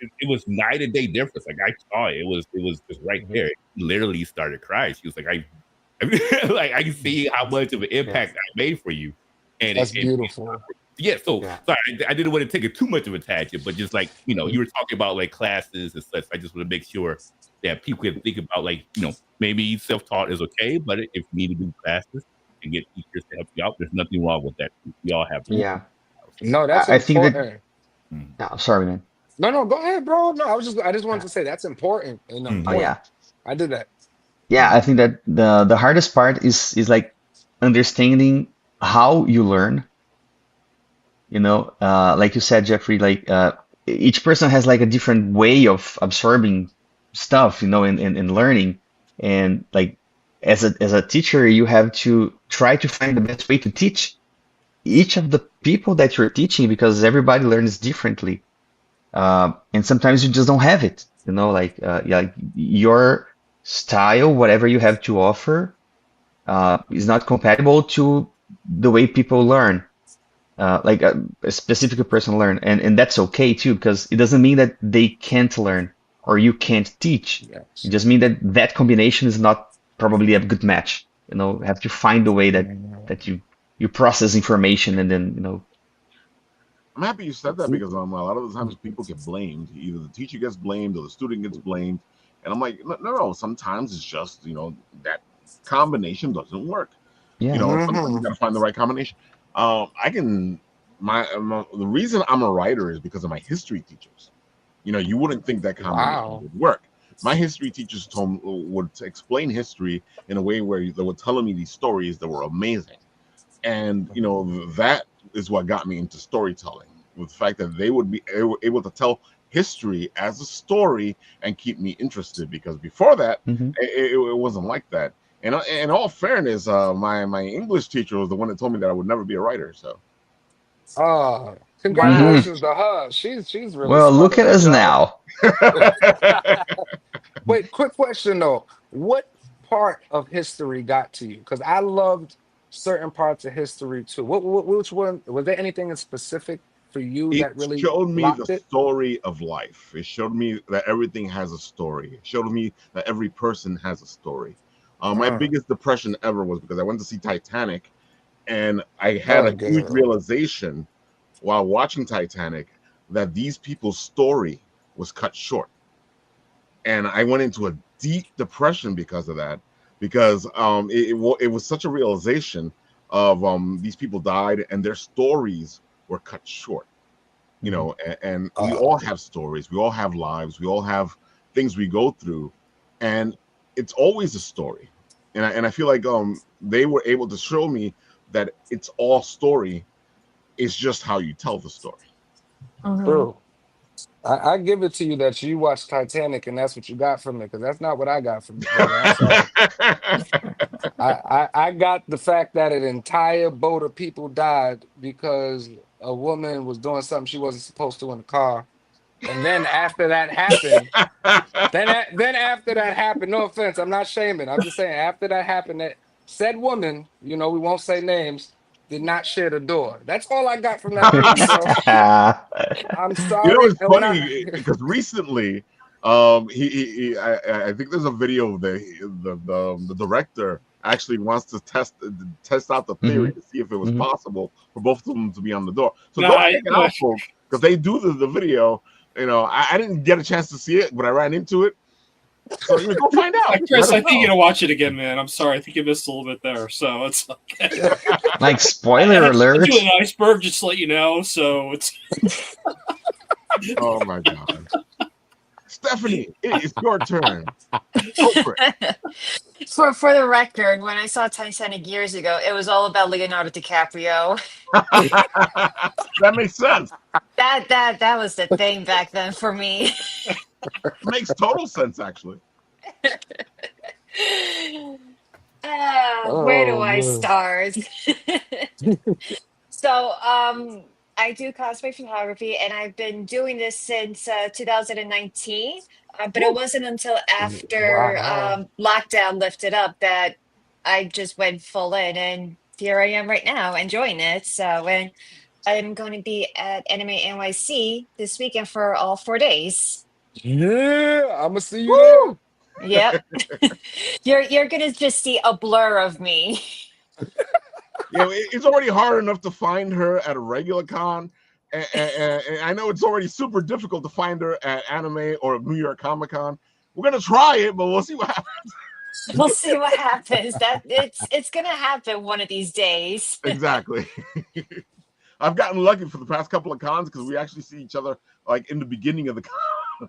it was night and day difference. Like, I saw it. It was just right there. It literally started crying. She was like, like, I can see how much of an impact I made for you. And That's beautiful. yeah, so sorry, I didn't want to take it too much of a tangent, but just like, you were talking about like classes and such. I just want to make sure that people can think about, like, maybe self-taught is okay, but if you need to do classes and get teachers to help you out, there's nothing wrong with that. We all have. Yeah. No, that's I think that. important. No, sorry, man. No, go ahead, bro. No, I just wanted to say that's important. Oh yeah. I did that. Yeah, I think that the hardest part is like understanding how you learn. Like you said, Jeffrey, like each person has like a different way of absorbing stuff, in learning. And like as a teacher, you have to try to find the best way to teach each of the people that you're teaching, because everybody learns differently. And sometimes you just don't have it, like your style, whatever you have to offer, is not compatible to the way people learn. Like a specific person learn, and that's okay too, because it doesn't mean that they can't learn or you can't teach. Yes. It just means that combination is not probably a good match. Have to find a way that you process information, and then I'm happy you said that, because a lot of the times people get blamed. Either the teacher gets blamed or the student gets blamed, and I'm like, no. Sometimes it's just that combination doesn't work. Yeah. Sometimes you gotta find the right combination. The reason I'm a writer is because of my history teachers. You wouldn't think that combination would work. My history teachers would explain history in a way where they were telling me these stories that were amazing, and that is what got me into storytelling. With the fact that they were able to tell history as a story and keep me interested, because before that, it wasn't like that. And in all fairness, my English teacher was the one that told me that I would never be a writer. So, congratulations to her. She's really Well, smart look at us now. Wait, quick question though. What part of history got to you? Because I loved certain parts of history too. Which one? Was there anything in specific for you that really showed me locked the it? story of life. It showed me that everything has a story. It showed me that every person has a story. My biggest depression ever was because I went to see Titanic, and I had a huge realization while watching Titanic that these people's story was cut short. And I went into a deep depression because of that, because it was such a realization of these people died and their stories were cut short. And we all have stories, we all have lives, we all have things we go through, and it's always a story. And I feel like they were able to show me that it's all story. It's just how you tell the story. True. I give it to you that you watched Titanic and that's what you got from it, because that's not what I got from it, brother. I'm sorry. I got the fact that an entire boat of people died because a woman was doing something she wasn't supposed to in the car. And then after that happened, then after that happened, no offense, I'm not shaming. I'm just saying after that happened, that said woman, we won't say names, did not share the door. That's all I got from that movie, bro. I'm sorry. It's funny because recently, I think there's a video of the director actually wants to test out the theory to see if it was possible for both of them to be on the door. So go check it out, folks, because they do the video. I didn't get a chance to see it, but I ran into it. So go find out. Chris, I think you gotta watch it again, man. I'm sorry, I think you missed a little bit there. So it's okay. Like, spoiler I alert. do an iceberg just to let you know. So it's. Oh my God. Stephanie, it is your turn. Go for it. For the record, when I saw Titanic years ago, it was all about Leonardo DiCaprio. That makes sense. That was the thing back then for me. Makes total sense, actually. Where do Oh I man. start? So, I do cosplay photography, and I've been doing this since 2019. But it wasn't until after Wow. lockdown lifted up that I just went full in, and here I am right now enjoying it. So, and I'm going to be at Anime NYC this weekend for all 4 days. Yeah, I'm gonna see you Woo! there. Yep. You're gonna just see a blur of me. It's already hard enough to find her at a regular con. And I know it's already super difficult to find her at Anime or New York Comic Con. We're going to try it, but we'll see what happens. We'll see what happens. That it's gonna happen one of these days. Exactly. I've gotten lucky for the past couple of cons because we actually see each other like in the beginning of the con.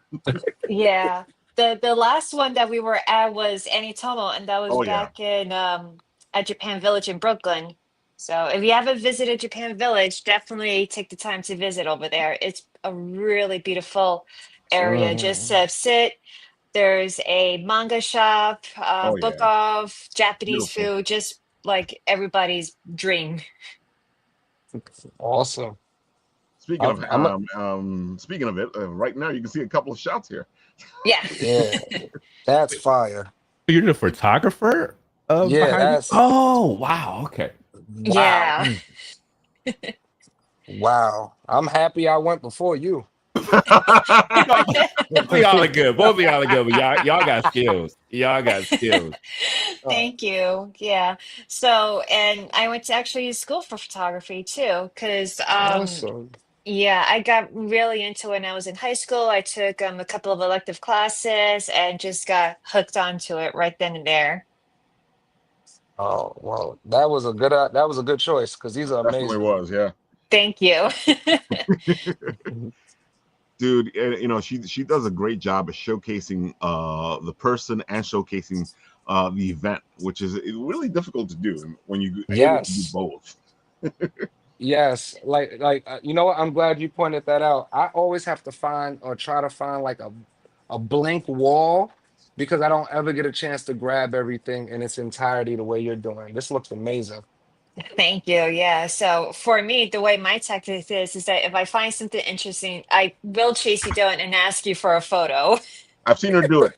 Yeah. The last one that we were at was Anitomo, and that was Oh, yeah. back in at Japan Village in Brooklyn. So if you haven't visited Japan Village, definitely take the time to visit over there. It's a really beautiful area. Just Mhm. sit. There's a manga shop, Oh, book yeah. off, Japanese Beautiful. food, just like everybody's dream. Awesome. Speaking of it, right now you can see a couple of shots here. Yeah. Yeah, that's fire. You're the photographer of Yeah, behind you? that's Oh, wow. Okay. wow. Yeah. Wow. I'm happy I went before you. Both of y'all are good. Both of y'all are good, but y'all got skills. Y'all got skills. Thank you. Yeah. So, and I went to actually school for photography too, because Awesome. yeah, I got really into it when I was in high school. I took a couple of elective classes and just got hooked onto it right then and there. Oh, well, that was a good choice because these are Definitely amazing. was, yeah. Thank you. Dude, she does a great job of showcasing the person and showcasing the event, which is really difficult to do when you're able to do Yes. both. Yes. Like you know what? I'm glad you pointed that out. I always have to find or try to find like a blank wall because I don't ever get a chance to grab everything in its entirety the way you're doing. This looks amazing. Thank you. Yeah. So for me, the way my tactic is that if I find something interesting, I will chase you down and ask you for a photo. I've seen her do it.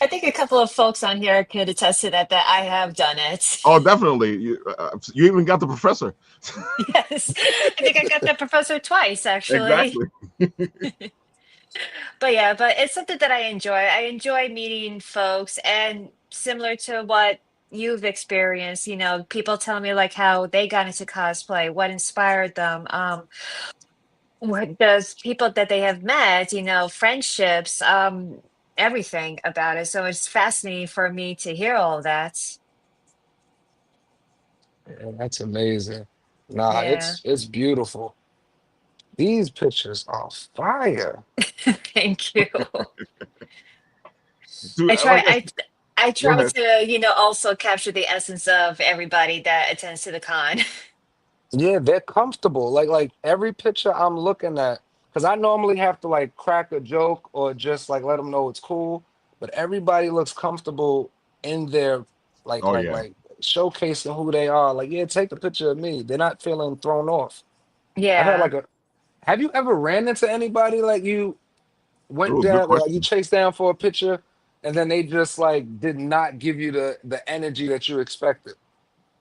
I think a couple of folks on here could attest to that I have done it. Oh, definitely. You even got the professor. Yes. I think I got that professor twice actually. Exactly. But yeah, but it's something that I enjoy. I enjoy meeting folks, and similar to what you've experienced, people tell me like how they got into cosplay, what inspired them, what does people that they have met, friendships, everything about it. So it's fascinating for me to hear all that. Yeah, that's amazing. Nah, Yeah. it's beautiful. These pictures are fire. Thank you. Dude, I try like I I go try ahead. to, also capture the essence of everybody that attends to the con. Yeah, they're comfortable. Like every picture I'm looking at, because I normally have to like crack a joke or just like let them know it's cool. But everybody looks comfortable in their like Oh, like yeah. like showcasing who they are. Like, yeah, take a picture of me. They're not feeling thrown off. I've had Yeah. like a have you ever ran into anybody like you went Oh, good down like you question. chased down for a picture and then they just like did not give you the energy that you expected?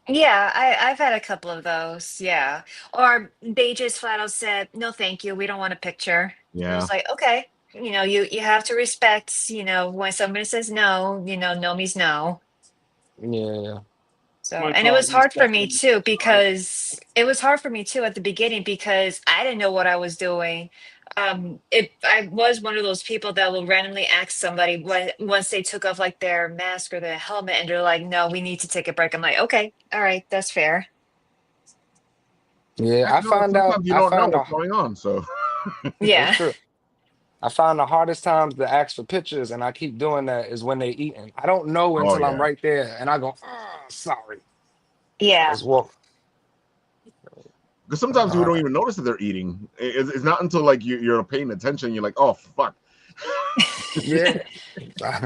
Yeah, I've had a couple of those. Yeah. Or they just flat out said, "No, thank you. We don't want a picture." And I Yeah. was like, "Okay, you have to respect, when somebody says no, no means no." Yeah. So, My and it was problem is hard for me definitely too because It was hard for me too at the beginning because I didn't know what I was doing. I was one of those people that will randomly ask somebody when once they took off like their mask or their helmet, and they're like, "No, we need to take a break." I'm like, "Okay, all right, that's fair." Yeah, You know, sometimes you I don't know found what's going on. So that's Yeah, true. I find the hardest times to ask for pictures, and I keep doing that is when they eating. I don't know oh until I'm yeah. right there, and I go, sorry. yeah. Just walk. Because sometimes people don't Uh, even notice that they're eating. It's not until like you're paying attention, you're like, oh fuck. yeah,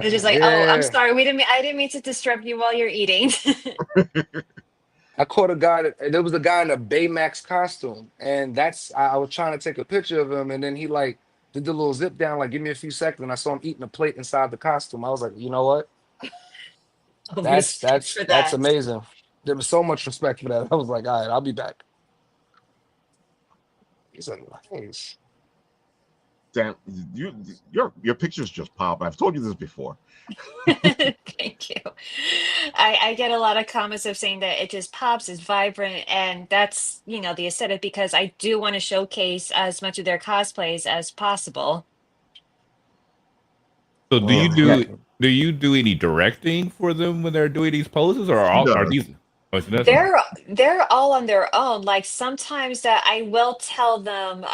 They're just like, "Oh, I'm yeah. sorry. I didn't mean to disrupt you while you're eating." I caught a guy there was a guy in a Baymax costume, and I was trying to take a picture of him, and then he like did the little zip down, like give me a few seconds, and I saw him eating a plate inside the costume. I was like, you know what? Oh, respect for That's that. amazing. There was so much respect for that. I was like, all right, I'll be back. He's like, nice. Damn, your pictures just pop. I've told you this before. Thank you. I get a lot of comments of saying that it just pops, it's vibrant, and that's, the aesthetic because I do want to showcase as much of their cosplays as possible. So Oh, Yeah. do you do any directing for them when they're doing these poses, or She are does. these? Oh, she doesn't. They're all on their own. Like sometimes that I will tell them,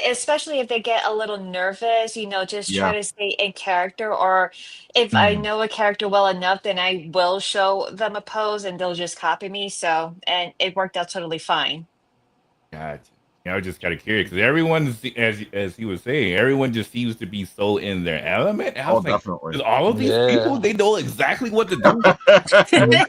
especially if they get a little nervous, just try Yeah. to stay in character. Or if I Mhm. know a character well enough, then I will show them a pose and they'll just copy me. So, and it worked out totally fine. Gotcha. Yeah, I was just kind of curious because everyone, as he was saying, everyone just seems to be so in their element. And I Oh, was like, definitely. because all of these people, yeah. they know exactly what to do. Mhm.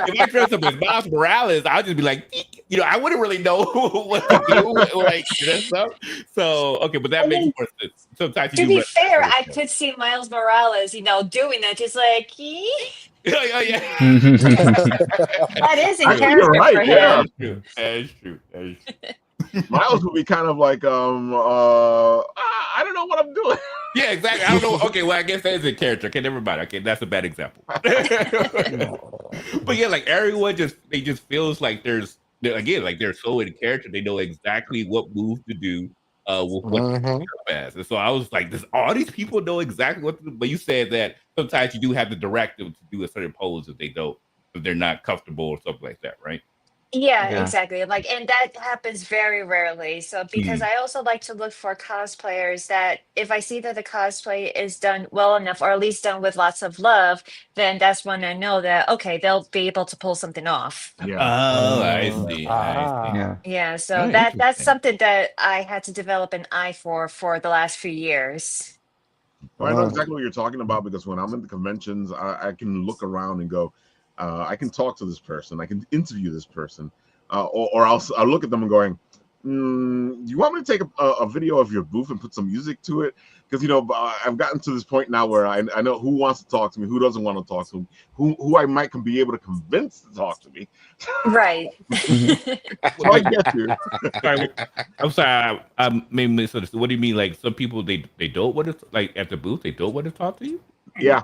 If I dress up as Miles Morales, I'd just be like, "Eek." I wouldn't really know what to do, like dress up. So, okay, but that And makes then more sense. Sometimes you to do be run that fair, kind of I stuff. could see Miles Morales, doing that, just like, Oh, yeah. that is in Actually, you're character right. for Yeah. him. That is true. That is true. Miles would be kind of like I don't know what I'm doing. Yeah, exactly. I don't know. Okay, well, I guess that is a character. Okay, never mind. Okay, that's a bad example. But yeah, like everyone just feels like again, like they're so in character. They know exactly what move to do with what to Mhm. dress up as. And so I was like, does all these people know exactly what to do? But you said that sometimes you do have to direct them to do a certain pose if they're not comfortable or something like that, right? Yeah, Yeah. exactly. Like, and that happens very rarely. So, because Mhm. I also like to look for cosplayers that if I see that the cosplay is done well enough, or at least done with lots of love, then that's when I know that, okay, they'll be able to pull something off. Yeah. Oh, I Yeah. see. I see. Yeah. Yeah, so Oh, that's interesting. something that I had to develop an eye for the last few years. Well, I know exactly what you're talking about because when I'm in the conventions, I can look around and go, I can talk to this person, I can interview this person, or I'll look at them and going, do you want me to take a video of your booth and put some music to it? Because I've gotten to this point now where I know who wants to talk to me, who doesn't want to talk to me, who I might be able to convince to talk to me. Right. Mhm. So I get you. Sorry, I'm sorry. I maybe misunderstood. What do you mean? Like some people they don't want to like at the booth they don't want to talk to you? Yeah.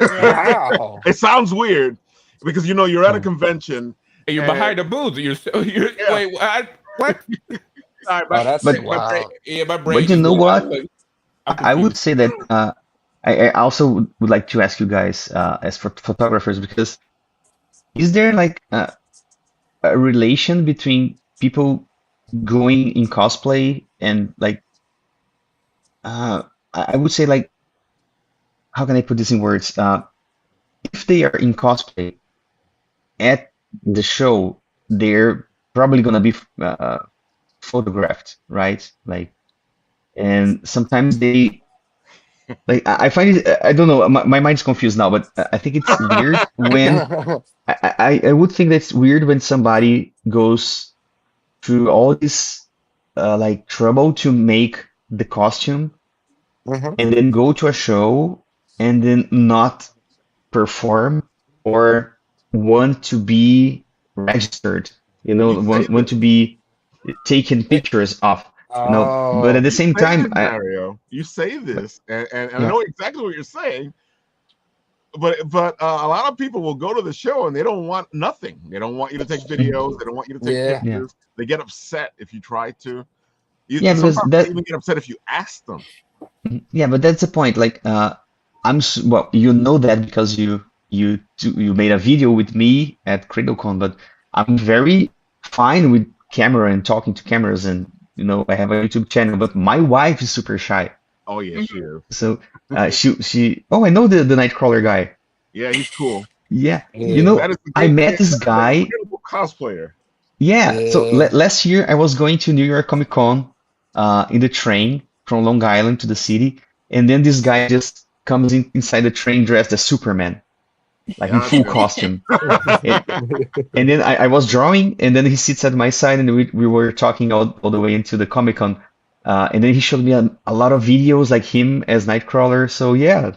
Yeah. Wow. It sounds weird because you're at a Yeah. convention And you're and behind the booth. You're yeah. wait what? Sorry, Oh, that's But wow. my brain but you just know went. what? I'm I would confused. say that I also would like to ask you guys as photographers because is there like a relation between people going in cosplay and like I would say like how can I put this in words? If they are in cosplay at the show, they're probably gonna be photographed, right? Like, and sometimes they like I find it. I don't know. My mind's confused now, but I think it's weird when I would think that's weird when somebody goes through all this like trouble to make the costume Mhm. and then go to a show and then not perform or want to be registered, You say want to this. be taken pictures of, but at Oh, the You same say time, this, Mario. You say this, and I yeah, know exactly what you're saying. a lot of people will go to the show and they don't want nothing. They don't want you to take videos. They don't want you to take Yeah. pictures. They get upset if you try to. Yeah, because Sometimes they that even get upset if you ask them. yeah, but that's the point. Like, well, you know that because you made a video with me at CradleCon, but I'm very fine with camera and talking to cameras, and I have a YouTube channel. But my wife is super shy, Oh yeah, she is. so oh, I know the Nightcrawler guy. Yeah, he's cool. Yeah, Yeah. That is the I met that this is an guy. incredible cosplayer. Yeah, so Yeah. last year I was going to New York Comic Con in the train from Long Island to the city, and then this guy just comes inside the train dressed as Superman, like in full Gotcha. costume. And then I was drawing, and then he sits at my side, and we were talking all the way into the Comic Con. And then he showed me a lot of videos like him as Nightcrawler. So yeah,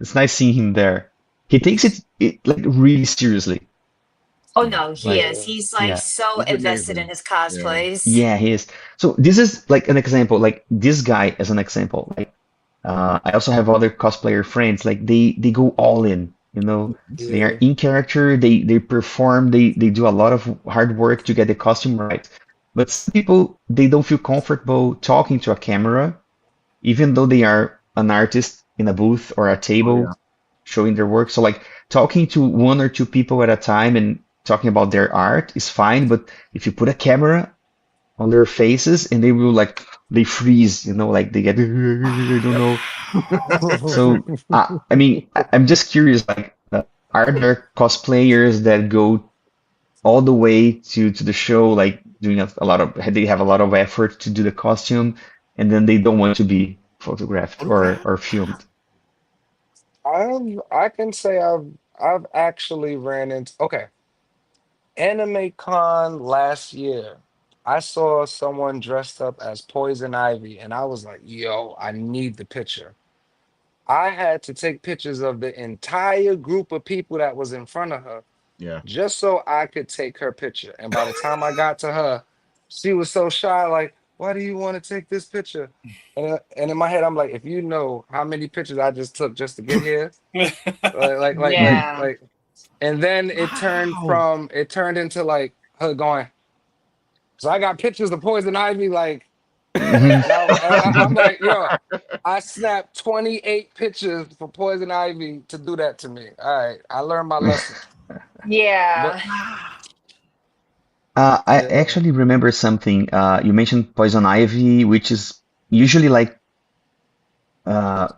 it's nice seeing him there. He takes it like really seriously. Oh no, he Like, is. He's like yeah. so He's invested amazing. in his cosplays. Yeah, he is. So this is like an example, like this guy as an example. Like I also have other cosplayer friends, like they go all in, they are Yeah. in character, they perform, they do a lot of hard work to get the costume right. But some people they don't feel comfortable talking to a camera, even though they are an artist in a booth or a Oh table yeah. showing their work. So like talking to one or two people at a time and talking about their art is fine, but if you put a camera on their faces and they freeze, like they get I don't know. So I mean I'm just curious, like are there cosplayers that go all the way to the show, like doing a lot of they have a lot of effort to do the costume, and then they don't want to be photographed or filmed? I can say I've actually ran into Anime Con last year. I saw someone dressed up as Poison Ivy, and I was like, yo, I need the picture. I had to take pictures of the entire group of people that was in front of her Yeah. just so I could take her picture. And by the time I got to her, she was so shy, like, why do you want to take this picture? And in my head, I'm like, if you know how many pictures I just took just to get here, Mhm. Yeah. like, and then Wow. it turned into like her going, so I got pictures of Poison Ivy, like, Mhm. I'm like, yo, I snapped 28 pictures for Poison Ivy to do that to me. All right, I learned my lesson. But Yeah. I yeah, actually remember something. You mentioned Poison Ivy, which is usually like uh,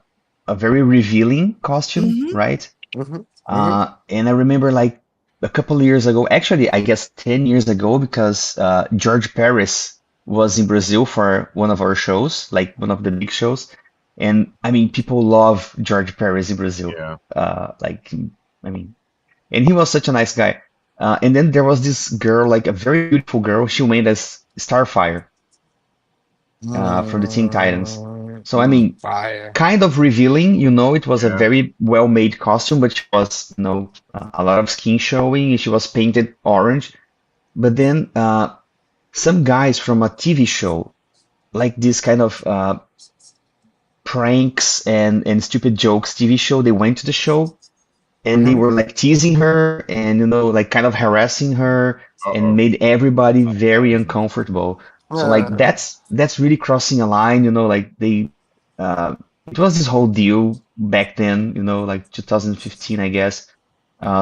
a very revealing costume, Hmm. right? hmm hmm And I remember like a couple of years ago, actually, I guess 10 years ago, because George Paris was in Brazil for one of our shows, like one of the big shows. And I mean, people love George Paris in Brazil. Yeah. Like, I mean, and he was such a nice guy. And then there was this girl, like a very beautiful girl. She made as Starfire from the Teen Titans. So I mean, fire. kind of revealing, it was a Yeah. very well-made costume, but she was, a lot of skin showing, and she was painted orange. But then some guys from a TV show, like this kind of pranks and stupid jokes TV show, they went to the show and they hmm were like teasing her and like kind of harassing her and Uh-oh. made everybody very uncomfortable. So like Uh, that's really crossing a line, like it was this whole deal back then, like 2015, I guess.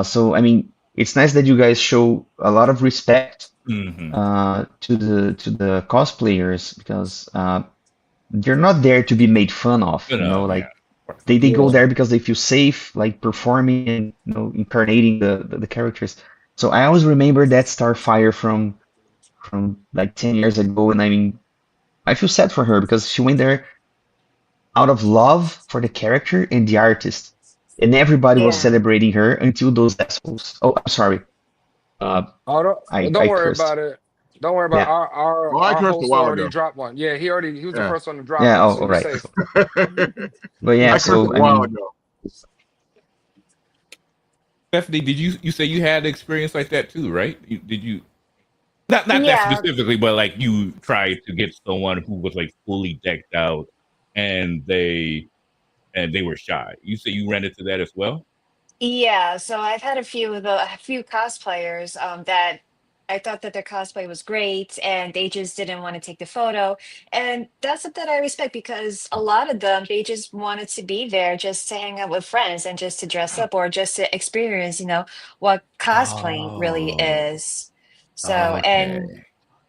So I mean, it's nice that you guys show a lot of respect Hmm. to the cosplayers, because they're not there to be made fun of, Yeah. like they go yeah. there because they feel safe, like performing and incarnating the characters. So I always remember that Starfire from like 10 years ago, and I mean, I feel sad for her because she went there out of love for the character and the artist, and everybody was Yeah. celebrating her until those assholes. Oh, I'm sorry. Uh, Oh, I don't worry cursed. about it. Don't worry about Yeah, Well, I our cursed a host while already ago. dropped one. Yeah, he was the Yeah. first one to drop yeah. one, Oh, so all you right. safe. But yeah, I cursed a so I while mean, ago. Stephanie, did you say you had experience like that too, right? Did you not that Yeah. specifically, but like you tried to get someone who was like fully decked out and they were shy. You say you ran into that as well? Yeah, so I've had a few cosplayers that I thought that their cosplay was great and they just didn't want to take the photo. And that's something that I respect because a lot of them they just wanted to be there just to hang out with friends and just to dress up or just to experience, what cosplaying really Oh, is. So, and okay.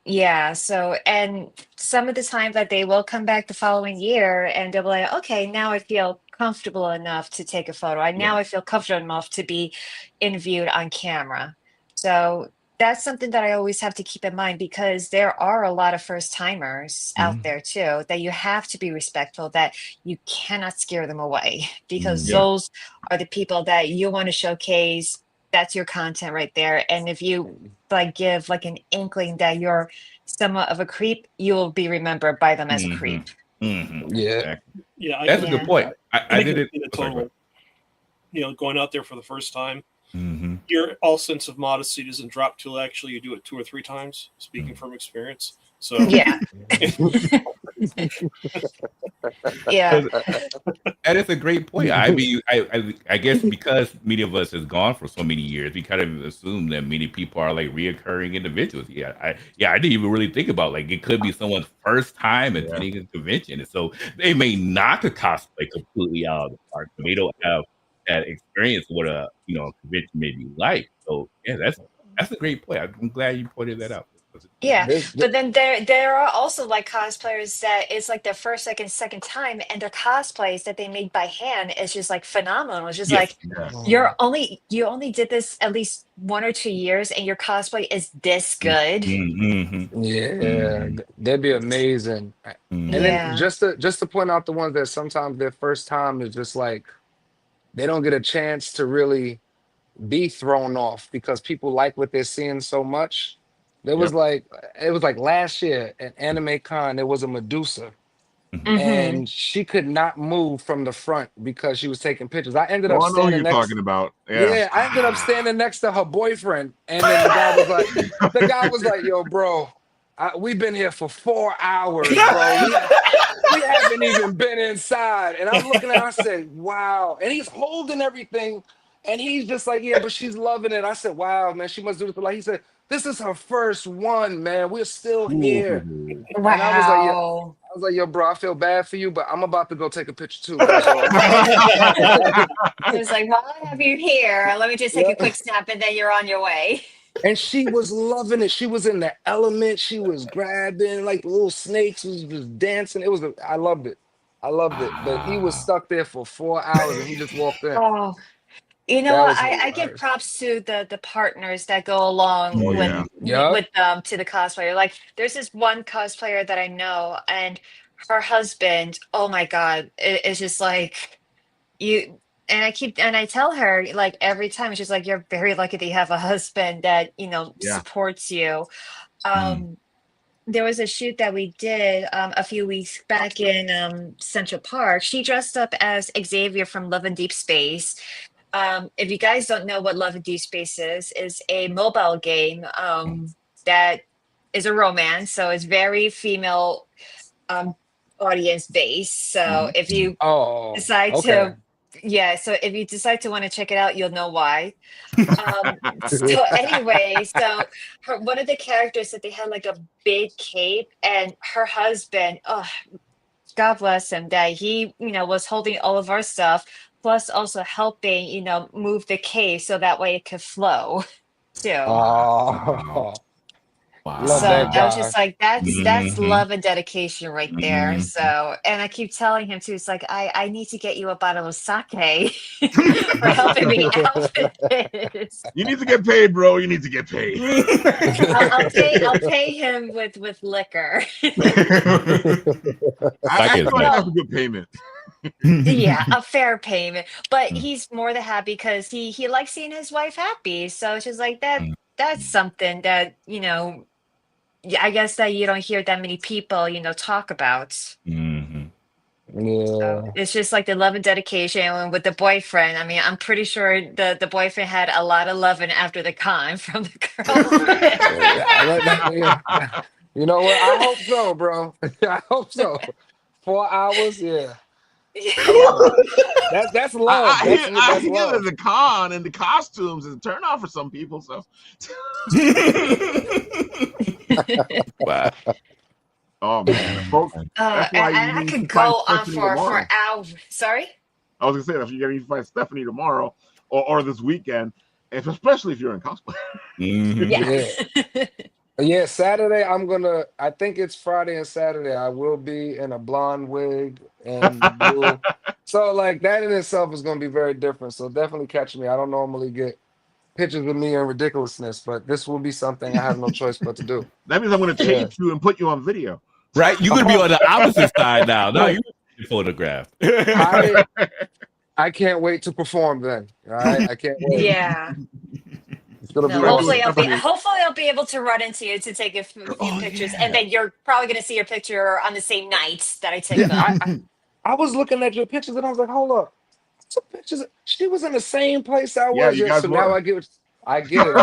yeah, so and some of the time that they will come back the following year and they'll be like, okay, now I feel comfortable enough to take a photo. I Yeah. now I feel comfortable enough to be interviewed on camera. So that's something that I always have to keep in mind because there are a lot of first timers out Mhm. there too that you have to be respectful, that you cannot scare them away because Yeah. those are the people that you want to showcase. That's your content right there. And if you like give like an inkling that you're somewhat of a creep, you will be remembered by them as a Mhm. creep. Mhm. Yeah. Exactly. Yeah, That's a good Yeah. point. I I did can it. see the Oh, sorry, go ahead. total. Going out there for the first time, Mhm. your all sense of modesty doesn't drop till actually you do it 2 or 3 times. Speaking Mhm. from experience, so Yeah. Yeah. That is a great point. I mean, I guess because many of us has gone for so many years, we kind of assume that many people are like reoccurring individuals. I didn't even really think about like it could be someone's first time Yeah. attending a convention, and so they may knock a cosplay completely out of the park. But they don't have that experience of what a convention may be like. So yeah, that's a great point. I'm glad you pointed that out. Yeah, This, but then there are also like cosplayers that it's like their first, second time, and their cosplays that they made by hand is just like phenomenal. It's just Yes. like Yes. you only did this at least 1 or 2 years, and your cosplay is this good. Mm-hmm. yeah, Mm-hmm. that'd be amazing. And Mm-hmm. then Yeah. just to point out the ones that sometimes their first time is just like they don't get a chance to really be thrown off because people like what they're seeing so much. There was Yep. like it was like last year at Anime Con, there was a Medusa Mm-hmm. and she could not move from the front because she was taking pictures. I ended Oh, up I know who standing you're next. talking about. Yeah. Yeah, I ended up standing next to her boyfriend, and then the guy was like, "Yo, bro, we've been here for 4 hours, bro. We haven't even been inside." And I'm looking at her, I said, "Wow." And he's holding everything, and he's just like, "Yeah, but she's loving it." I said, "Wow, man, she must do this." Like he said, "This is her first one, man. We're still here." Ooh. And I was like, "Yeah." Wow. I was like, "Yo, bro, I feel bad for you, but I'm about to go take a picture too. That's all." It was like, while I have you here, let me just take a Yeah. quick snap, and then you're on your way. And she was loving it. She was in the element. She was grabbing like little snakes, was just dancing. I loved it. I loved it. But he was Ah. stuck there for 4 hours and he just walked in. Oh, you know That what? was I give hilarious. props to the partners that go along Oh with yeah. Yup. to the cosplayer. Like, there's this one cosplayer that I know, and her husband. Oh my God, it's just like you. And I tell her like every time, she's like, "You're very lucky that you have a husband that Yeah. supports you." Mm. Um, there was a shoot that we did a few weeks back in Central Park. She dressed up as Xavier from Love and Deep Space. If you guys don't know what Love and Deep Space is a mobile game that is a romance, so it's very female um, audience based. So if Mm. you Oh, decide okay. to, yeah, so if you decide to want to check it out, you'll know why. So anyway, so one of the characters that they had like a big cape, and her husband, oh, God bless him, that he, was holding all of our stuff, plus also helping, move the case so that way it could flow too. Wow. Oh, love So that I was Wow. just guy. like, that's Mm-hmm. love and dedication right there. Mm-hmm. So, and I keep telling him too, it's like, I need to get you a bottle of sake for helping me out with this. You need to get paid, bro. You need to get paid. I'll pay him with liquor. I Sake is feel like nice. that's a good payment. Yeah, a fair payment. But Mm, he's more than happy because he likes seeing his wife happy. So it's just like that. mm, That's something that, yeah, I guess that you don't hear that many people, talk about. mhm. So Yeah. it's just like the love and dedication. And with the boyfriend, I mean, I'm pretty sure the boyfriend had a lot of loving after the con from the girlfriend. Yeah. You know what? I hope so, bro. I hope so. 4 hours, yeah. I love it. That's love. I That's hear, that's I hear that love. the con and the costumes is a turn on for some people. So, Wow. oh man, folks, that's why And you I need to could find go on Stephanie for tomorrow. hours. Sorry. I was gonna say that you need to find Stephanie tomorrow or this weekend, especially if you're in cosplay. Mhm. Yeah. Yeah, Saturday I think it's Friday and Saturday. I will be in a blonde wig and blue. So like that in itself is gonna be very different. So definitely catch me. I don't normally get pictures of me in ridiculousness, but this will be something I have no choice but to do. That means I'm gonna Yeah. tape you and put you on video. Right? You're gonna be on the opposite side now. Now Look, you're photographed. I can't wait to perform then. All right. I can't wait. Yeah. It's gonna No, be We're gonna do awesome. Stephanie. hopefully I'll be able to run into you to take a few Oh pictures, and yeah. then you're probably gonna see your picture on the same night that I took Yeah, them. I was looking at your pictures and I was like, hold up. Some pictures. She was in the same place I Yeah, was. you Yeah, guys so now were. I get it. I get it.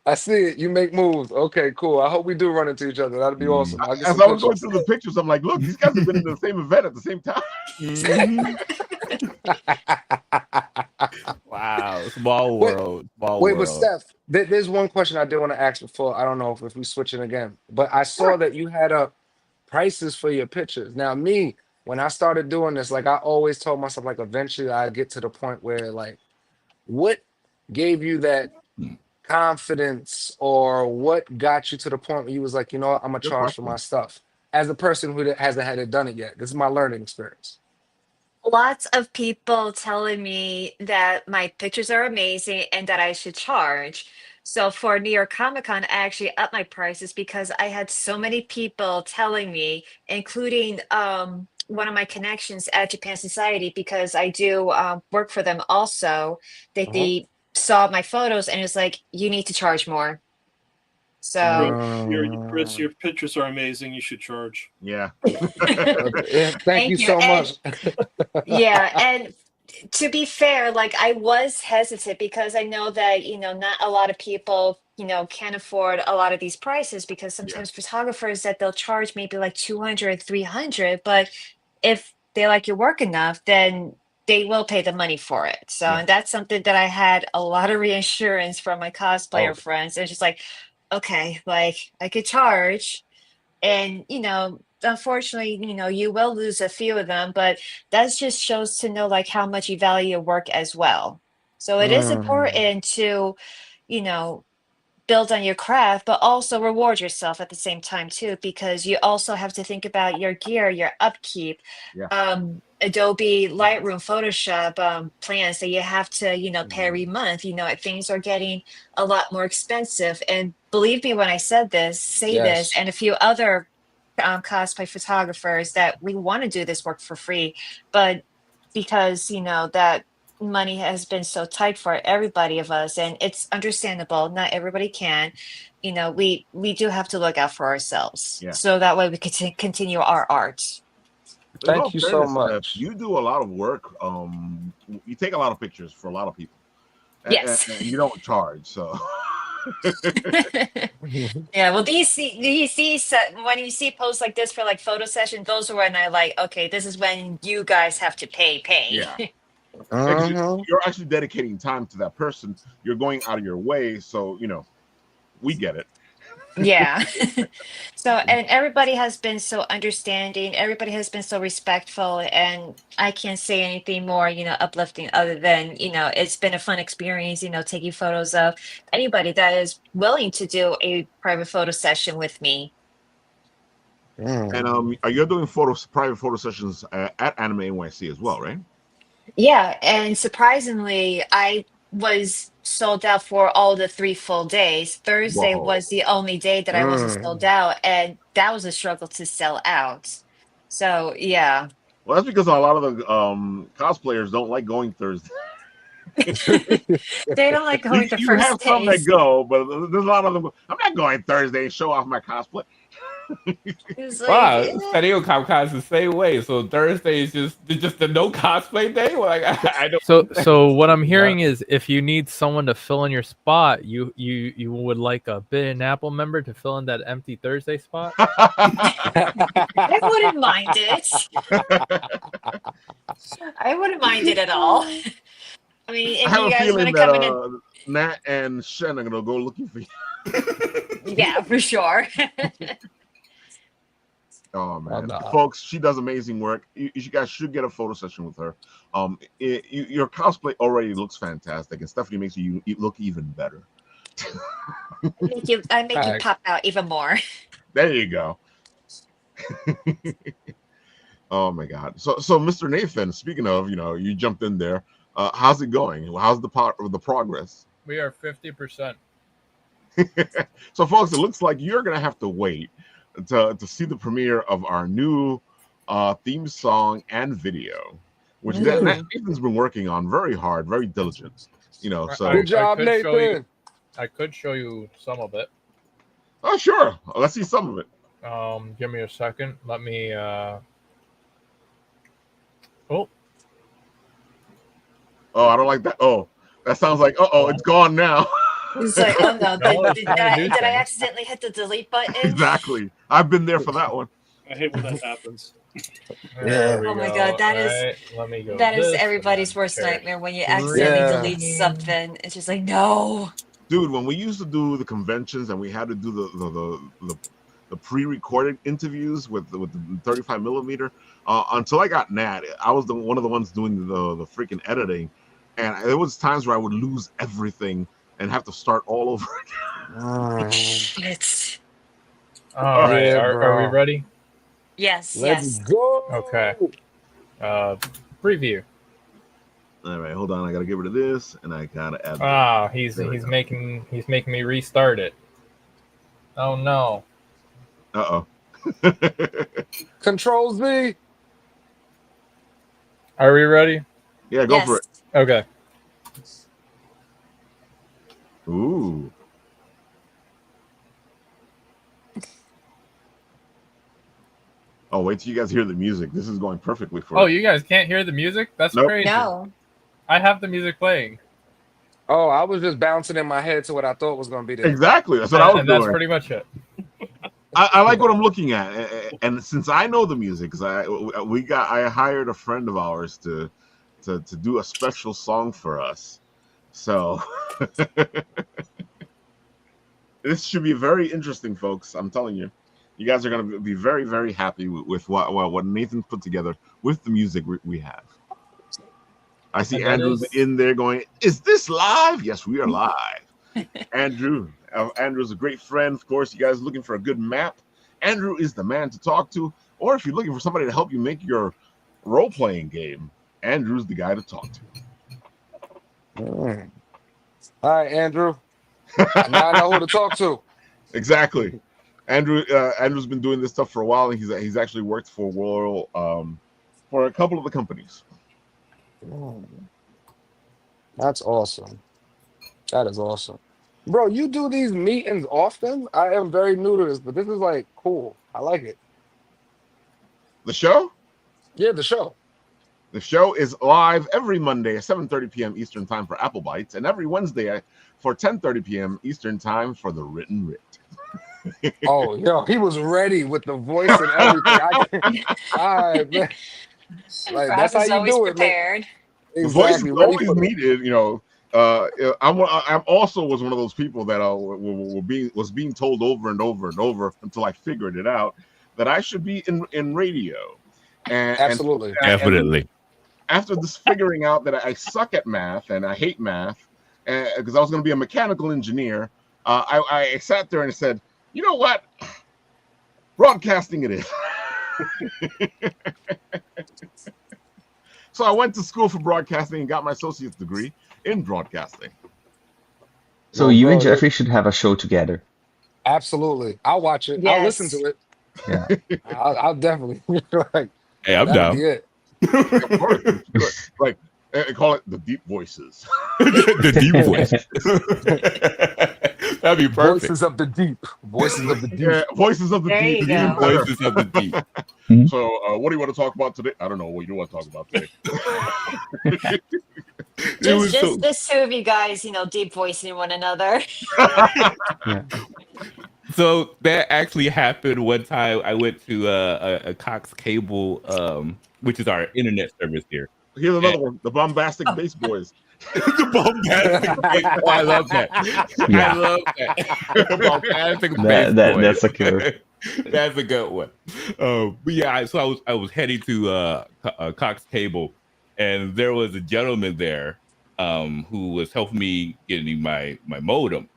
I see it. You make moves. Okay, cool. I hope we do run into each other. That'd be awesome. I'll get As some I was going pictures. through the pictures, I'm like, look, these guys have been in the same event at the same time. Mhm. Wow. Small Wait, world. Small wait, but world. Steph, there's one question I did want to ask before. I don't know if we switching again, but I saw Sure. that you had up prices for your pictures. Now, me, when I started doing this, like I always told myself, like eventually I get to the point where, like, what gave you that confidence, or what got you to the point where you was like, you know what, I'm gonna Good charge for question. my stuff? As a person who hasn't had it done it yet, this is my learning experience. Lots of people telling me that my pictures are amazing and that I should charge. So for New York Comic Con, I actually upped my prices because I had so many people telling me, including one of my connections at Japan Society, because I do work for them also, that Uh-huh. they saw my photos and it's like, you need to charge more. So Chris, your pictures are amazing. You should charge. Yeah. Yeah, thank you thank you. so And much. yeah, and to be fair, like I was hesitant because I know that, not a lot of people, can afford a lot of these prices, because Yeah. sometimes photographers that they'll charge maybe like 200, 300, but if they like your work enough, then they will pay the money for it. So, Yeah. and that's something that I had a lot of reassurance from my cosplayer Oh, friends. It's just like, okay, like I could charge, and unfortunately, you will lose a few of them, but that just shows to know like how much you value your work as well. So it is Mm. important to you know build on your craft, but also reward yourself at the same time too, because you also have to think about your gear, your upkeep, yeah. Adobe Lightroom, Photoshop plans that you have to pay every month. Things are getting a lot more expensive, and believe me when I say this, Yes. and a few other cosplay photographers, that we want to do this work for free, but because that money has been so tight for everybody of us, and it's understandable, not everybody can, we do have to look out for ourselves, Yeah. so that way we can continue our art. In all Thank you so fairness, Steph, much. you do a lot of work. You take a lot of pictures for a lot of people, Yes. and you don't charge. So Yeah, well, when you see posts like this for like photo session, those are when I like, okay, this is when you guys have to pay. yeah, because Mhm. you're actually dedicating time to that person. You're going out of your way, so we get it. Yeah. So, and everybody has been so understanding, everybody has been so respectful, and I can't say anything more, uplifting, other than, it's been a fun experience, taking photos of anybody that is willing to do a private photo session with me. And Mm. you're doing private photo sessions at Anime NYC as well, right? Yeah, and surprisingly, I was sold out for all the 3 full days. Thursday Whoa. was the only day that I wasn't sold Mm. out, and that was a struggle to sell out. So, yeah. Well, that's because a lot of the cosplayers don't like going Thursday. They don't like You, going the you have first some that days. go, but there's a lot of them. I'm not going Thursday and show off my cosplay. It's Wow, like, San Diego Comic Con is the same way. So Thursday is just the no cosplay day. Like I don't. So what I'm hearing is if you need someone to fill in your spot, you would like a Bit and Apple member to fill in that empty Thursday spot. I wouldn't mind it. I wouldn't mind it at all. I mean, I if have you a guys want feeling to come in that Nat and Shen are gonna go looking for you. yeah, for sure. Oh man, nah. folks, she does amazing work. You guys should get a photo session with her. Your cosplay already looks fantastic, and Stephanie makes you look even better. I make you Facts. pop out even more. There you go. Oh my God. So Mr. Nathan, speaking of, you jumped in there. How's it going? How's the progress? We are 50%. So folks, it looks like you're gonna have to wait to see the premiere of our new theme song and video, which Nathan's been working on very hard, very diligent. So Good job, Nathan. I could show you some of it. Oh sure, let's see some of it. Give me a second. Let me. Oh, I don't like that. Oh, that sounds like it's gone now. It's like, oh no, No, did it's trying to do I things. accidentally hit the delete button? Exactly. I've been there for that one. I hate when that happens. There we Oh my go. God, that is- Alright, let me go. That is this, everybody's and then worst there's nightmare when you accidentally Yeah. delete something. It's just like, no. Dude, when we used to do the conventions and we had to do the pre-recorded interviews with the 35 millimeter, until I got Nat, I was one of the ones doing the freaking editing, and there was times where I would lose everything and have to start all over again. Shit. All right, Yeah, are we bro. ready? Yes, Let's yes. go. Okay. Preview. All right, hold on. I gotta get rid of this, and I gotta add. Ah, he's There we go. making me restart it. Oh no. Uh-oh. Control Z. Are we ready? Yeah, go for it. Okay. Ooh. Oh, wait till you guys hear the music. This is going perfectly for Oh, it. you guys can't hear the music? That's Nope. crazy. No. I have the music playing. Oh, I was just bouncing in my head to what I thought was going to be there. Exactly. That's what I was And that's doing. pretty much it. I like what I'm looking at, and since I know the music, because I hired a friend of ours to do a special song for us, so this should be very interesting, folks. I'm telling you, you guys are going to be very, very happy with what Nathan put together with the music we have. I see And that Andrew's is- in there going, "Is this live?" Yes, we are live. Andrew's a great friend. Of course, you guys looking for a good map, Andrew is the man to talk to. Or if you're looking for somebody to help you make your role-playing game, Andrew's the guy to talk to. All right, Andrew. Now I know who to talk to. Exactly. Andrew's been doing this stuff for a while, and he's actually worked for for a couple of the companies. That's awesome. That is awesome. Bro, you do these meetings often? I am very new to this, but this is like cool. I like it. The show? Yeah, the show. The show is live every Monday at 7:30 p.m. Eastern Time for Apple Bites, and every Wednesday for 10:30 p.m. Eastern Time for the Written Writ. Oh, yo, he was ready with the voice and everything. All right, man. Like, that's how Rob is you always do it, man. prepared. The voice is Exactly. Ready always for the- needed, I'm also was one of those people that was being told over and over and over until I figured it out that I should be in radio. And Absolutely. Definitely. after this figuring out that I suck at math and I hate math, because I was going to be a mechanical engineer, I sat there and said, you know what? Broadcasting it is. So I went to school for broadcasting and got my associate's degree in broadcasting. So Well, you bro, and Jeffrey should have a show together. Absolutely. I'll watch it. I'll listen Yes. to it. Yeah. I'll definitely like Hey, I'm that'll down. be it. Of course. Like, and call it the deep voices. The deep voice. That'd be perfect. Voices of the deep. Voices of the deep. Yeah, Voices of the There Deep. you Even go. better. Voices of the deep. So, what do you want to talk about today? I don't know what you want to talk about today. It was Just two of you guys, deep voicing one another. Yeah. so that actually happened one time. I went to a Cox Cable, which is our internet service here. Here's another one: the Bombastic Bass Boys. The bombastic bass. Oh, I love that. Yeah. I love that. The bombastic bass boy. That's a killer. That's a good one. But yeah, so I was heading to Cox Cable, and there was a gentleman there who was helping me getting my modem.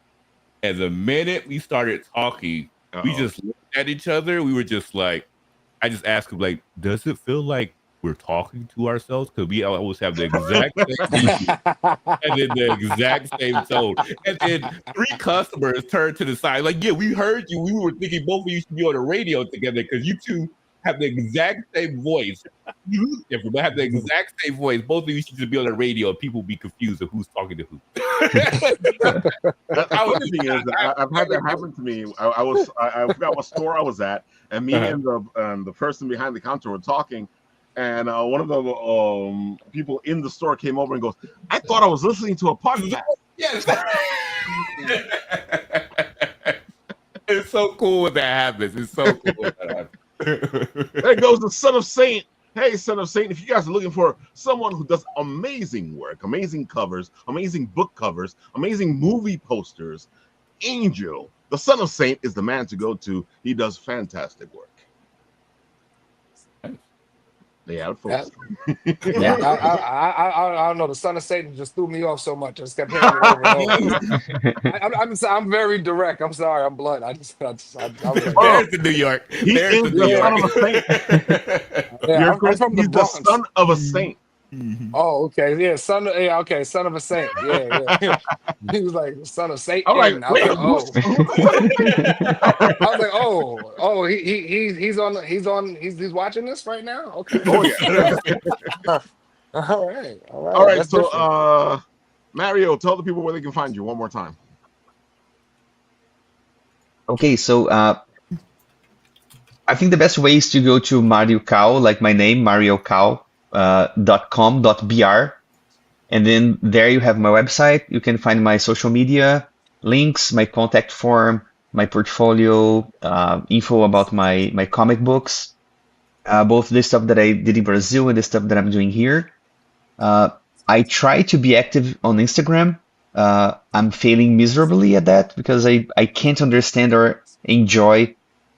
And the minute we started talking, we just looked at each other. We were just like, I just asked him, like, does it feel like we're talking to ourselves? Because we always have the exact same and then the exact same tone. And then 3 customers turned to the side, like, yeah, we heard you. We were thinking both of you should be on the radio together because you two have the exact same voice. You look different, but have the exact same voice. Both of you should be on the radio, and people will be confused of who's talking to who. The funny thing is, I've had that happen to me. I forgot what store I was at, and me and the person behind the counter were talking, and one of the people in the store came over and goes, "I thought I was listening to a podcast." Yes. It's so cool when that happens. It's so cool when that happens. There goes the Son of Saint. Hey, Son of Saint, if you guys are looking for someone who does amazing work, amazing covers, amazing book covers, amazing movie posters, Angel, the Son of Saint is the man to go to. He does fantastic work. Yeah, folks. Yeah. I don't know. The Son of Satan just threw me off so much. I just kept hearing it over and over. I'm very direct. I'm sorry. I'm blunt. There's the New York. He There's is the New the Son York. of a Saint. Yeah, I'm from the He's the Bronx. son of a saint. Oh, okay. Yeah, son of a saint. Yeah. He was like son of Satan. I'm like, I was wait, like, oh, he's watching this right now. Okay. Oh yeah. All right. All right. That's So, different. Mario, tell the people where they can find you one more time. Okay, so I think the best way is to go to Mario Cow, like my name, mariocow.com.br. And then there you have my website. You can find my social media links, my contact form, my portfolio, info about my comic books, both the stuff that I did in Brazil and the stuff that I'm doing here. I try to be active on Instagram. I'm failing miserably at that because I can't understand or enjoy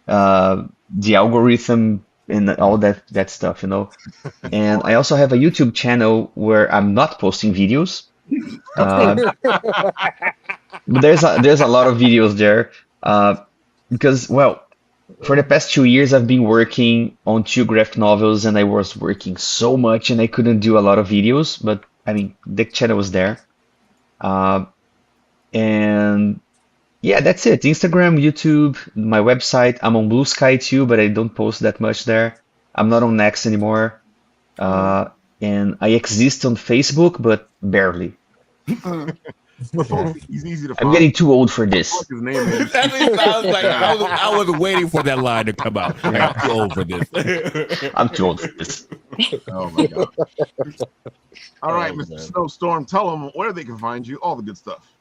the algorithm and all that stuff, And I also have a YouTube channel where I'm not posting videos. But there's a lot of videos there because, well, for the past 2 years, I've been working on 2 graphic novels, and I was working so much, and I couldn't do a lot of videos. But I mean, the channel was there, and yeah, that's it. Instagram, YouTube, my website. I'm on Blue Sky too, but I don't post that much there. I'm not on Next anymore, and I exist on Facebook, but barely. He's easy to find. I'm getting too old for this. His name is. That sounds like I was waiting for that line to come out. Like, I'm too old for this. I'm too old for this. Oh my god! All right, Mr. Snowstorm, tell them where they can find you. All the good stuff.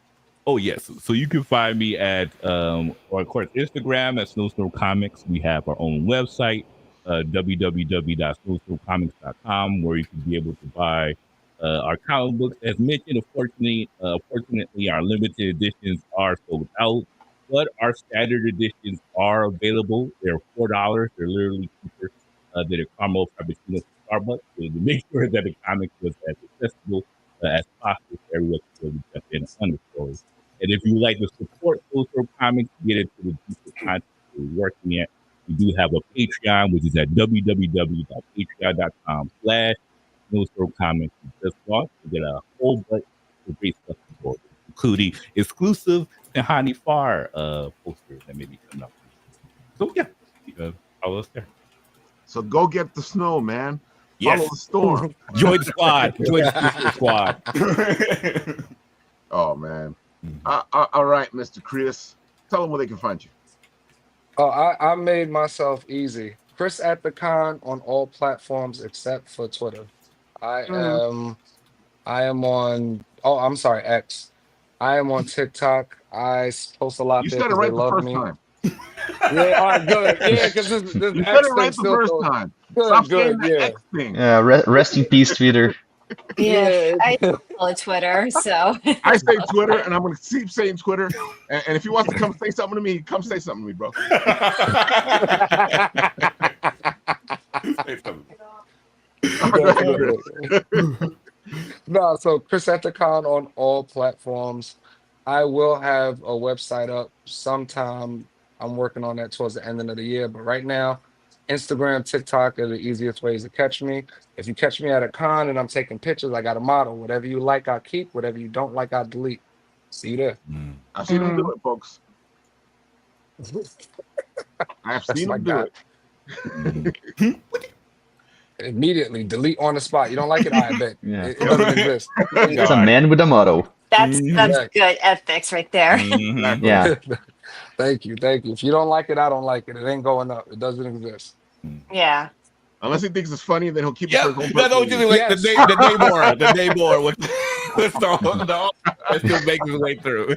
Oh yes, so you can find me at, or of course, Instagram at Snowstorm Comics. We have our own website, www.snowstormcomics.com, where you can be able to buy our comic books. As mentioned, fortunately, our limited editions are sold out, but our standard editions are available. They're $4. They're literally cheaper than a caramel frappuccino from Starbucks. So to make sure that the comics was as accessible as possible for everyone to be able to jump in and understand. And if you like to support Snowstorm Comics, get into the deeper content we're working at, we do have a Patreon, which is at www.patreon.com/Snowstorm Comics. We just launched to get a whole bunch of great stuff on board, including exclusive Tahani Far posters that may be coming up. So yeah, follow us there. So go get the snow, man. Yes. Follow the storm. Join the squad. Join the squad. Oh man. All right, Mr. Chris, tell them where they can find you. Oh, I made myself easy. Chris at the Con on all platforms except for Twitter. I Mm. am I am on I'm sorry, X. I am on TikTok. Post a lot You there said it because they right the love first me. time. Yeah, all right, good. Yeah, because this You said it X thing right the still first goes time. Stop good, saying good, the yeah. X thing. Yeah, rest in peace, Twitter. Yeah, Yeah. I follow Twitter, so I say Twitter, and I'm going to keep saying Twitter. And if he wants to come say something to me, come say something to me, bro. Say something. Go ahead, Good. No, so Chris at the Con on all platforms. I will have a website up sometime. I'm working on that towards the end of the year, but right now, Instagram, TikTok are the easiest ways to catch me. If you catch me at a con and I'm taking pictures, I got a motto. Whatever you like, I'll keep. Whatever you don't like, I'll delete. See you there. I've seen him do it, folks. I've That's seen my him do guy. it. Immediately delete on the spot. You don't like it? I bet Yeah. it doesn't exist. There you It's a go. man with a motto. that's Yeah. good ethics right there. Exactly. Yeah. Thank you. Thank you. If you don't like it, I don't like it. It ain't going up. It doesn't exist. Yeah. Unless he thinks it's funny, then he'll keep it Yeah, for his own that's personal what you use. like Yes. the day more with the that still makes his way through.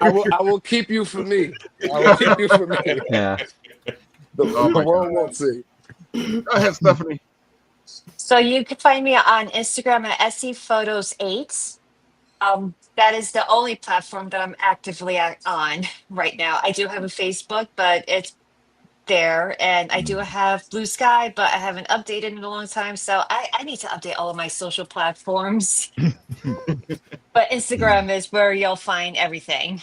I will keep you for me. I will keep you for me. Yeah. Oh The my world God. won't see. Go ahead, Stephanie. So you can find me on Instagram at SCPhotos8. That is the only platform that I'm actively on right now. I do have a Facebook, but it's there, and I do have Blue Sky, but I haven't updated in a long time. So I need to update all of my social platforms. But Instagram is where you'll find everything.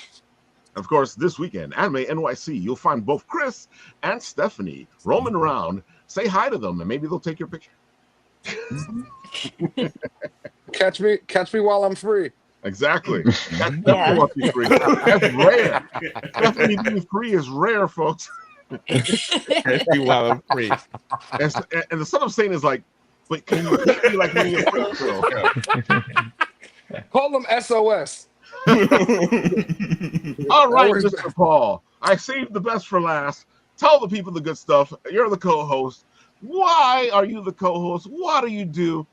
Of course, this weekend, Anime NYC, you'll find both Chris and Stephanie roaming around. Say hi to them, and maybe they'll take your picture. Catch me while I'm free. Exactly. That's definitely Yeah. what be free. That's rare. Stephanie being free is rare, folks. Especially while I'm free. And the son of Satan is like, but can you take me like when you're free? So, Call them SOS. all That right, works Mr. Paul. I saved the best for last. Tell the people the good stuff. You're the co-host. Why are you the co-host? What do you do?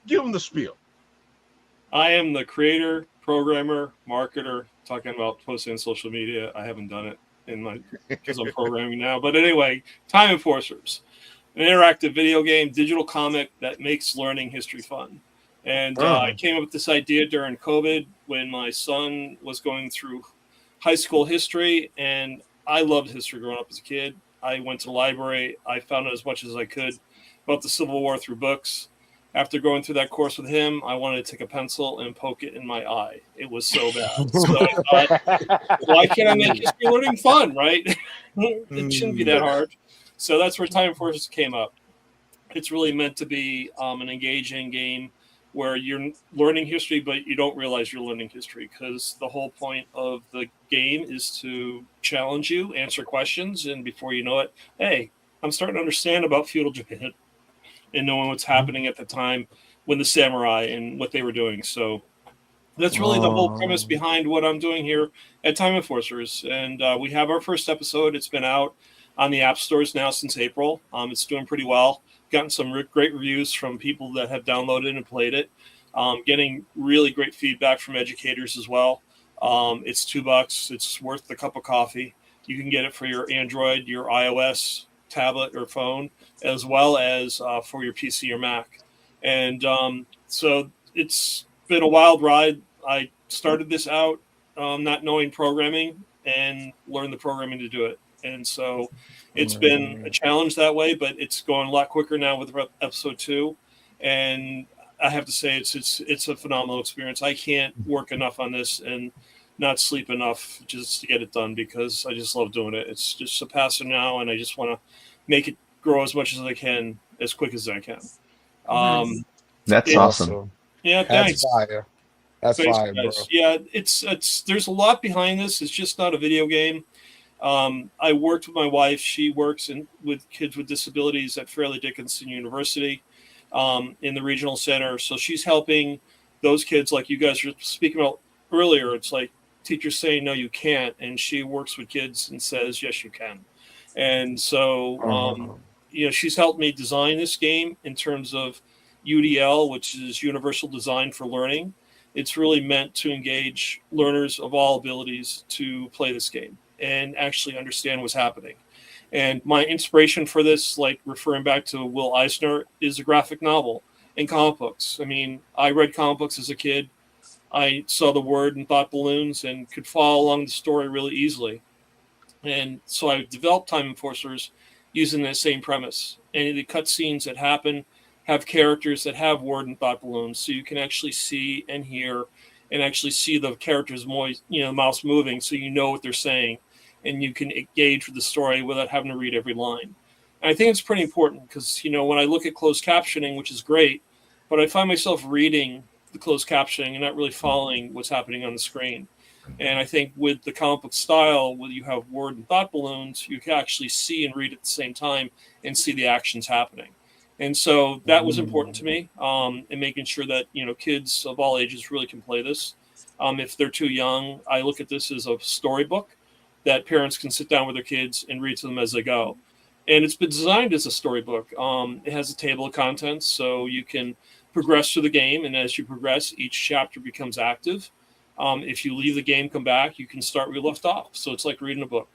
Give them the spiel. I am the creator, programmer, marketer. Talking about posting on social media, I haven't done it because I'm programming now. But anyway, Time Enforcers, an interactive video game, digital comic that makes learning history fun. And I came up with this idea during COVID when my son was going through high school history, and I loved history growing up as a kid. I went to the library. I found out as much as I could about the Civil War through books. After going through that course with him, I wanted to take a pencil and poke it in my eye. It was so bad. So I thought, why can't I make history learning fun, right? It shouldn't be that hard. So that's where Time Forces came up. It's really meant to be an engaging game where you're learning history, but you don't realize you're learning history because the whole point of the game is to challenge you, answer questions, and before you know it, hey, I'm starting to understand about feudal Japan and knowing what's happening at the time when the samurai and what they were doing. So that's really the whole premise behind what I'm doing here at Time Enforcers. And we have our first episode. It's been out on the app stores now since April. It's doing pretty well. Gotten some great reviews from people that have downloaded and played it. Getting really great feedback from educators as well. It's $2. It's worth the cup of coffee. You can get it for your Android, your iOS tablet or phone, as well as for your PC or Mac. And so it's been a wild ride. I started this out not knowing programming and learned the programming to do it. And so it's been a challenge that way, but it's going a lot quicker now with episode 2. And I have to say it's a phenomenal experience. I can't work enough on this and not sleep enough just to get it done because I just love doing it. It's just a passion now, and I just want to make it grow as much as I can, as quick as I can. That's awesome. Yeah, thanks. That's fire. That's Thanks, fire, bro. guys. Yeah, it's there's a lot behind this. It's just not a video game. I worked with my wife. She works with kids with disabilities at Fairleigh Dickinson University in the regional center. So she's helping those kids like you guys were speaking about earlier. It's like teachers saying no, you can't, and she works with kids and says yes, you can. And so, she's helped me design this game in terms of UDL, which is Universal Design for Learning. It's really meant to engage learners of all abilities to play this game and actually understand what's happening. And my inspiration for this, like referring back to Will Eisner, is a graphic novel and comic books. I mean, I read comic books as a kid. I saw the word and thought balloons and could follow along the story really easily. And so I developed Time Enforcers using that same premise. And the cutscenes that happen have characters that have word and thought balloons, so you can actually see and hear and actually see the characters' mouse moving, so you know what they're saying, and you can engage with the story without having to read every line. And I think it's pretty important because, when I look at closed captioning, which is great, but I find myself reading the closed captioning and not really following what's happening on the screen. And I think with the comic book style, where you have word and thought balloons, you can actually see and read at the same time and see the actions happening. And so that was important to me, in making sure that, kids of all ages really can play this. If they're too young, I look at this as a storybook that parents can sit down with their kids and read to them as they go. And it's been designed as a storybook. It has a table of contents, so you can progress through the game. And as you progress, each chapter becomes active. If you leave the game, come back, you can start where you left off. So it's like reading a book.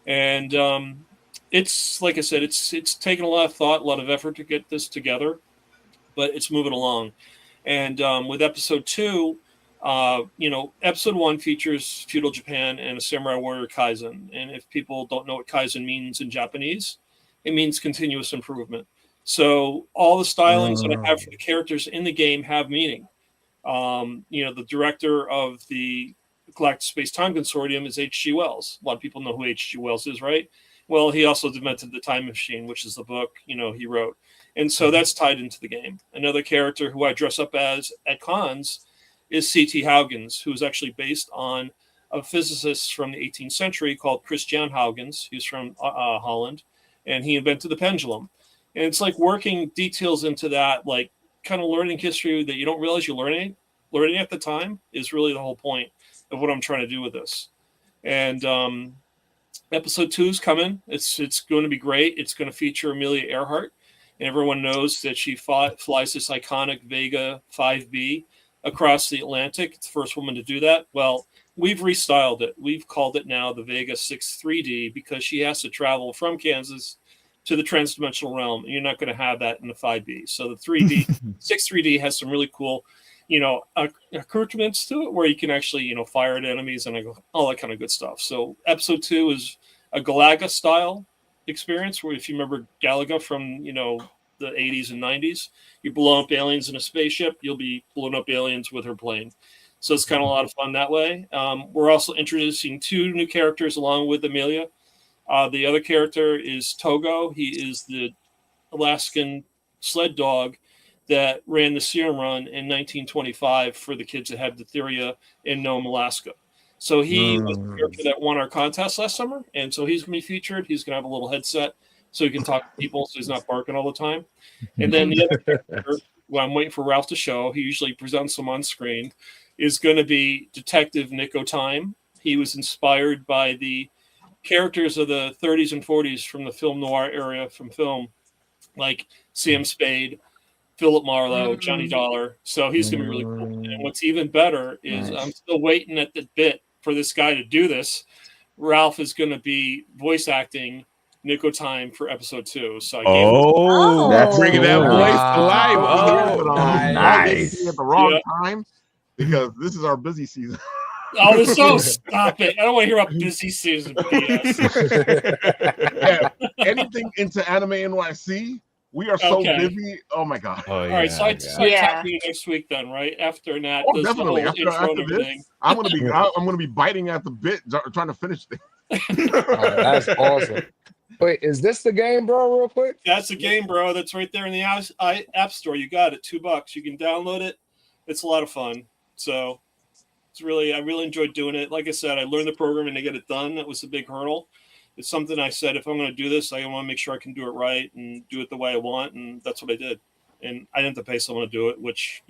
And it's, like I said, it's taken a lot of thought, a lot of effort to get this together, but it's moving along. And with episode 2, episode 1 features feudal Japan and a samurai warrior Kaizen. And if people don't know what Kaizen means in Japanese, it means continuous improvement. So all the stylings that I have for the characters in the game have meaning. The director of the Galactic Space Time Consortium is H.G. Wells. A lot of people know who H.G. Wells is, right? Well, he also invented The Time Machine, which is the book, he wrote. And so that's tied into the game. Another character who I dress up as at cons is C.T. Huygens, who is actually based on a physicist from the 18th century called Christian Huygens. He's from Holland, and he invented the pendulum. And it's like working details into that, like kind of learning history that you don't realize you're learning at the time is really the whole point of what I'm trying to do with this. And episode 2 is coming. It's going to be great. It's going to feature Amelia Earhart, and everyone knows that she flies this iconic Vega 5B across the Atlantic. It's the first woman to do that. Well, we've restyled it. We've called it now the Vega 6-3D because she has to travel from Kansas to the transdimensional realm. And you're not going to have that in the 5B. So the 3D 6-3D has some really cool, accoutrements to it where you can actually, fire at enemies and all that kind of good stuff. So episode 2 is a Galaga style experience where, if you remember Galaga from, the 80s and 90s, you blow up aliens in a spaceship, you'll be blowing up aliens with her plane. So it's kind of a lot of fun that way. We're also introducing 2 new characters along with Amelia. The other character is Togo. He is the Alaskan sled dog that ran the Serum Run in 1925 for the kids that had diphtheria in Nome, Alaska. So he was the character that won our contest last summer, and so he's going to be featured. He's going to have a little headset so he can talk to people so he's not barking all the time. And then the other character, well, I'm waiting for Ralph to show, he usually presents them on screen, is going to be Detective Nico Time. He was inspired by the characters of the 30s and 40s from the film noir area from film, like Sam Spade, Philip Marlowe, Johnny Dollar. So he's going to be really cool. And what's even better is I'm still waiting at the bit for this guy to do this. Ralph is going to be voice acting Nico Time for episode 2. So I gave That's bringing that cool. voice to life. Nice. At the wrong Yeah. time because this is our busy season. Oh, so stop it. I don't want to hear about busy season BS. Yeah, anything into Anime NYC, we are so busy. Oh my god. Oh, All right, so I start talking to you next week then, right? After Nat does definitely. the whole intro and everything. This, I'm gonna be biting at the bit, trying to finish things. That's awesome. Wait, is this the game, bro? Real quick. That's the game, bro. That's right there in the App Store. You got it. $2. You can download it. It's a lot of fun. So I really enjoyed doing it. Like I said, I learned the programming to get it done. That was a big hurdle. It's something I said, if I'm going to do this, I want to make sure I can do it right and do it the way I want. And that's what I did. And I didn't have to pay someone to do it, which,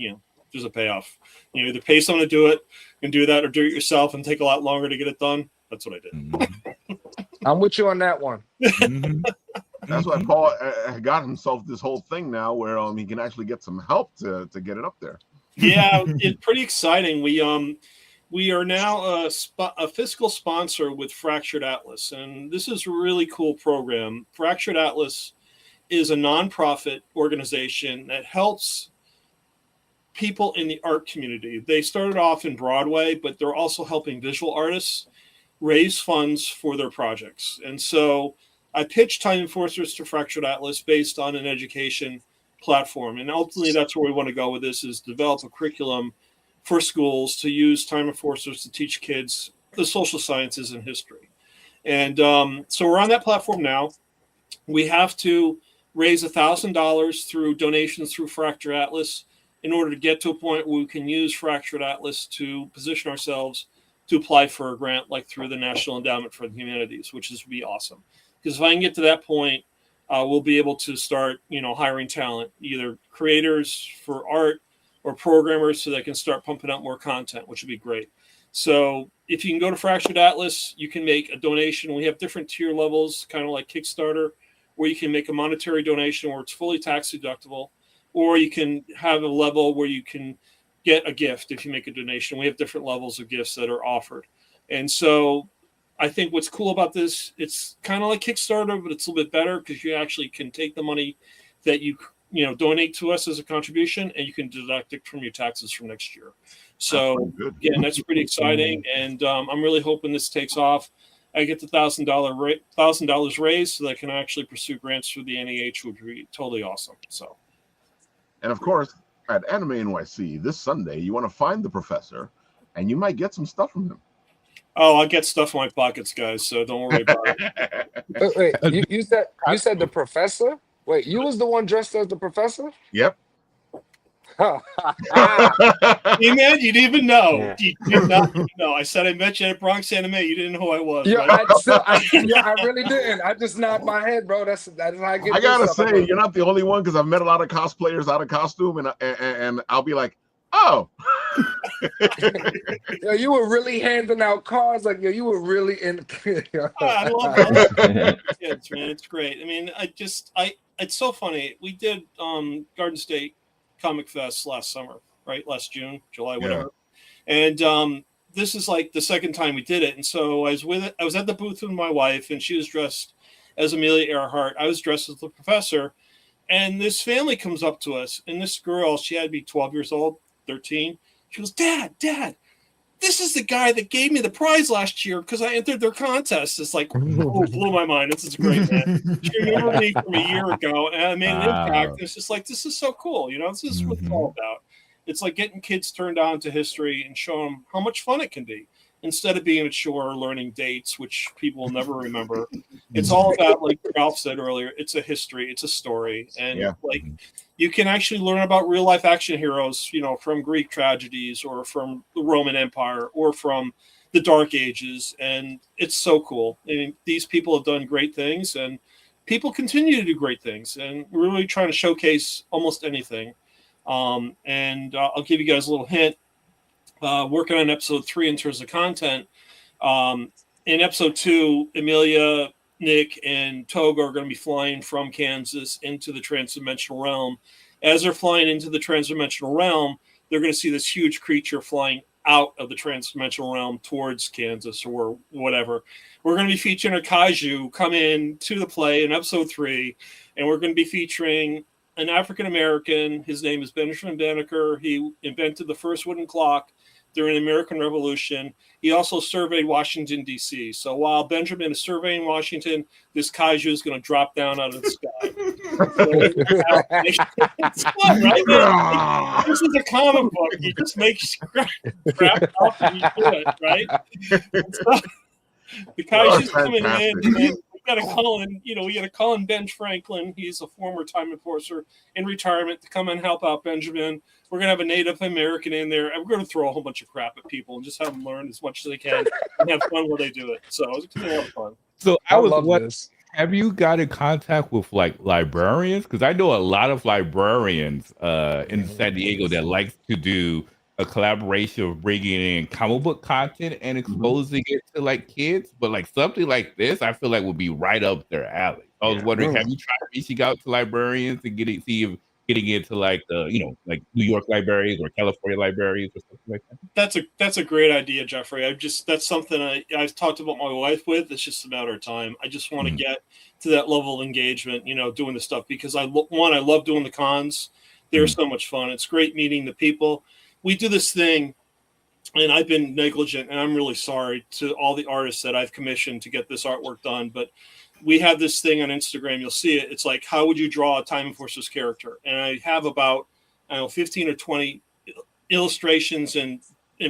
there's a payoff. You either pay someone to do it and do that, or do it yourself and take a lot longer to get it done. That's what I did. I'm with you on that one. That's why Paul got himself this whole thing now, where he can actually get some help to get it up there. Yeah, it's pretty exciting. We are now a fiscal sponsor with Fractured Atlas, and this is a really cool program. Fractured Atlas is a nonprofit organization that helps people in the art community. They started off in Broadway, but they're also helping visual artists raise funds for their projects. And so I pitched Time Enforcers to Fractured Atlas based on an education platform. And ultimately, that's where we want to go with this, is develop a curriculum for schools to use Time Enforcers to teach kids the social sciences and history. And so we're on that platform now. We have to raise $1,000 through donations through Fractured Atlas in order to get to a point where we can use Fractured Atlas to position ourselves to apply for a grant, like through the National Endowment for the Humanities, which would be awesome. Because if I can get to that point, we'll be able to start, hiring talent, either creators for art or programmers, so they can start pumping out more content, which would be great. So if you can go to Fractured Atlas, you can make a donation. We have different tier levels, kind of like Kickstarter, where you can make a monetary donation where it's fully tax deductible, or you can have a level where you can get a gift if you make a donation. We have different levels of gifts that are offered. And so I think what's cool about this, it's kind of like Kickstarter, but it's a little bit better because you actually can take the money that you donate to us as a contribution, and you can deduct it from your taxes from next year. So again, that's pretty exciting. And I'm really hoping this takes off. I get the $1,000 raised so that I can actually pursue grants through the NEH, which would be totally awesome. So, and of course, at Anime NYC this Sunday, you want to find the professor, and you might get some stuff from him. Oh, I get stuff in my pockets, guys. So don't worry about it. Wait, you said the professor? Wait, you was the one dressed as the professor? Yep. Hey man, you didn't even know. Yeah. You did not know. I said I met you at Bronx Anime. You didn't know who I was. Yeah, Right? I really didn't. I just nod my head, bro. That's how I get. I gotta say, you're not the only one, because I've met a lot of cosplayers out of costume, and I'll be like, oh. Yo, you were really handing out cards, like you were really in. I love that. Kids, man, it's great. I mean, it's so funny. We did Garden State Comic Fest last summer, right? Last June, July, whatever. Yeah. And this is like the second time we did it. And so I was at the booth with my wife, and she was dressed as Amelia Earhart. I was dressed as the professor. And this family comes up to us, and this girl, she had to be 12 years old, 13. She goes, Dad, this is the guy that gave me the prize last year because I entered their contest. It's like, oh, blew my mind. This is great, man. She remembered me from a year ago, and I made an impact. And it's just like, this is so cool. This is what it's all about. It's like getting kids turned on to history and show them how much fun it can be, instead of being a chore, learning dates, which people will never remember. It's all about, like Ralph said earlier, it's a history, it's a story. And you can actually learn about real life action heroes, from Greek tragedies or from the Roman Empire or from the Dark Ages. And it's so cool. I mean, these people have done great things, and people continue to do great things. And we're really trying to showcase almost anything. And I'll give you guys a little hint. Working on episode 3 in terms of content. In episode 2, Amelia, Nick, and Toga are going to be flying from Kansas into the transdimensional realm. As they're flying into the transdimensional realm, they're going to see this huge creature flying out of the transdimensional realm towards Kansas or whatever. We're going to be featuring a kaiju come in to the play in episode 3, and we're going to be featuring an African-American. His name is Benjamin Banneker. He invented the first wooden clock during the American Revolution. He also surveyed Washington, D.C. So while Benjamin is surveying Washington, this kaiju is going to drop down out of the sky. It's fun, right? Man? This is a comic book. You just make crap up and you do it, right? So, the kaiju's coming in, and we got to call in Ben Franklin. He's a former Time Enforcer in retirement, to come and help out Benjamin. We're going to have a Native American in there, and we're going to throw a whole bunch of crap at people and just have them learn as much as they can and have fun while they do it. So it's going to be a lot of fun. So I was Have you got in contact with like librarians? Because I know a lot of librarians in San Diego that likes to do a collaboration of bringing in comic book content and exposing it to like kids. But like something like this, I feel like would be right up their alley. I was Yeah. wondering, have you tried reaching out to librarians and getting into like the like New York libraries or California libraries or something like that? That's a great idea, Jeffrey. That's something I've talked about my wife with. It's just a matter of time. I just want to get to that level of engagement, doing the stuff because I love doing the cons. They're so much fun. It's great meeting the people. We do this thing, and I've been negligent, and I'm really sorry to all the artists that I've commissioned to get this artwork done. But we have this thing on Instagram. You'll see it. It's like, how would you draw a Time Enforcer's character? And I have about 15 or 20 illustrations and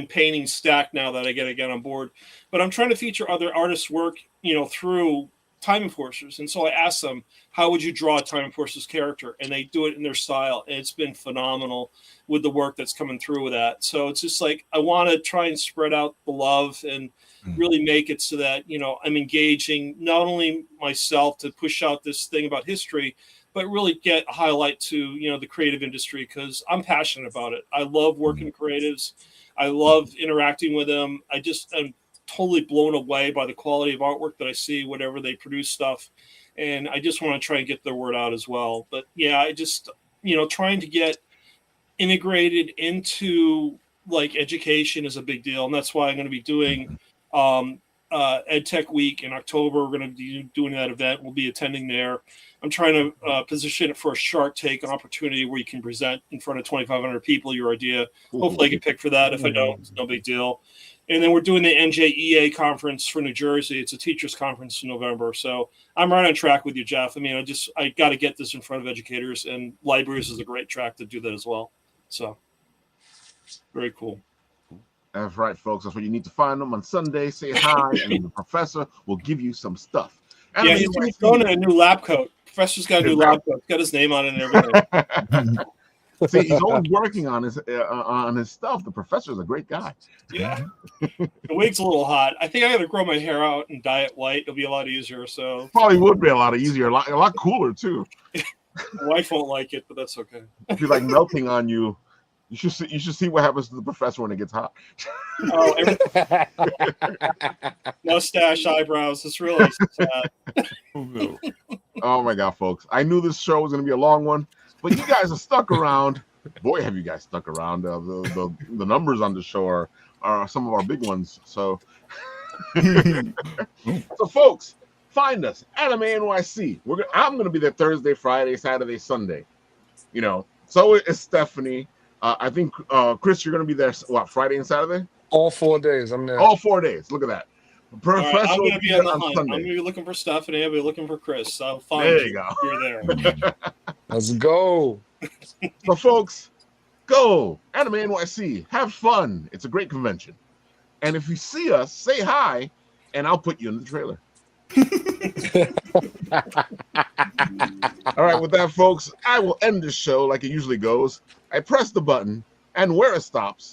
paintings stacked now that I got to get on board. But I'm trying to feature other artists' work, through Time Enforcers. And so I asked them, how would you draw a Time Enforcer's character? And they do it in their style. And it's been phenomenal with the work that's coming through with that. So it's just like, I want to try and spread out the love and really make it so that, I'm engaging not only myself to push out this thing about history, but really get a highlight to, the creative industry, because I'm passionate about it. I love working with creatives. I love interacting with them. I'm totally blown away by the quality of artwork that I see, whatever they produce stuff. And I just want to try and get their word out as well. But yeah, I just, trying to get integrated into like education is a big deal. And that's why I'm going to be doing EdTech Week in October. We're going to be doing that event. We'll be attending there. I'm trying to position it for a Shark Take opportunity where you can present in front of 2,500 people your idea. Hopefully I get picked for that. If I don't, it's no big deal. And then we're doing the NJEA conference for New Jersey. It's a teachers conference in November. So I'm right on track with you, Jeff. I mean, I got to get this in front of educators, and libraries is a great track to do that as well. So very cool. That's right, folks. That's where you need to find them on Sunday. Say hi, and the professor will give you some stuff. Yeah, he's throwing in a new lab coat. Professor's got a new lab coat. It's got his name on it and everything. See, he's always working on his stuff. The professor is a great guy. Yeah. The wig's a little hot. I think I got to grow my hair out and dye it white. It'll be a lot easier. So probably would be a lot easier, a lot cooler too. My wife won't like it, but that's okay. If you're like melting on you, you should see what happens to the professor when it gets hot. Oh, mustache, eyebrows. It's really sad. Oh my God, folks! I knew this show was going to be a long one, but you guys are stuck around. Boy, have you guys stuck around. The numbers on the show are some of our big ones. So, so folks, find us Anime NYC. I'm going to be there Thursday, Friday, Saturday, Sunday. So is Stephanie. I think Chris, you're going to be there. What, Friday and Saturday? All 4 days. I'm there. All 4 days. Look at that. Professor, right, I'm going to be on the hunt. Sunday. I'm going to be looking for Stephanie. I'll be looking for Chris. So I'll find there you go. You're there. Let's go. So, folks, go Anime NYC. Have fun. It's a great convention. And if you see us, say hi, and I'll put you in the trailer. All right, with that, folks, I will end this show like it usually goes. I press the button, and where it stops,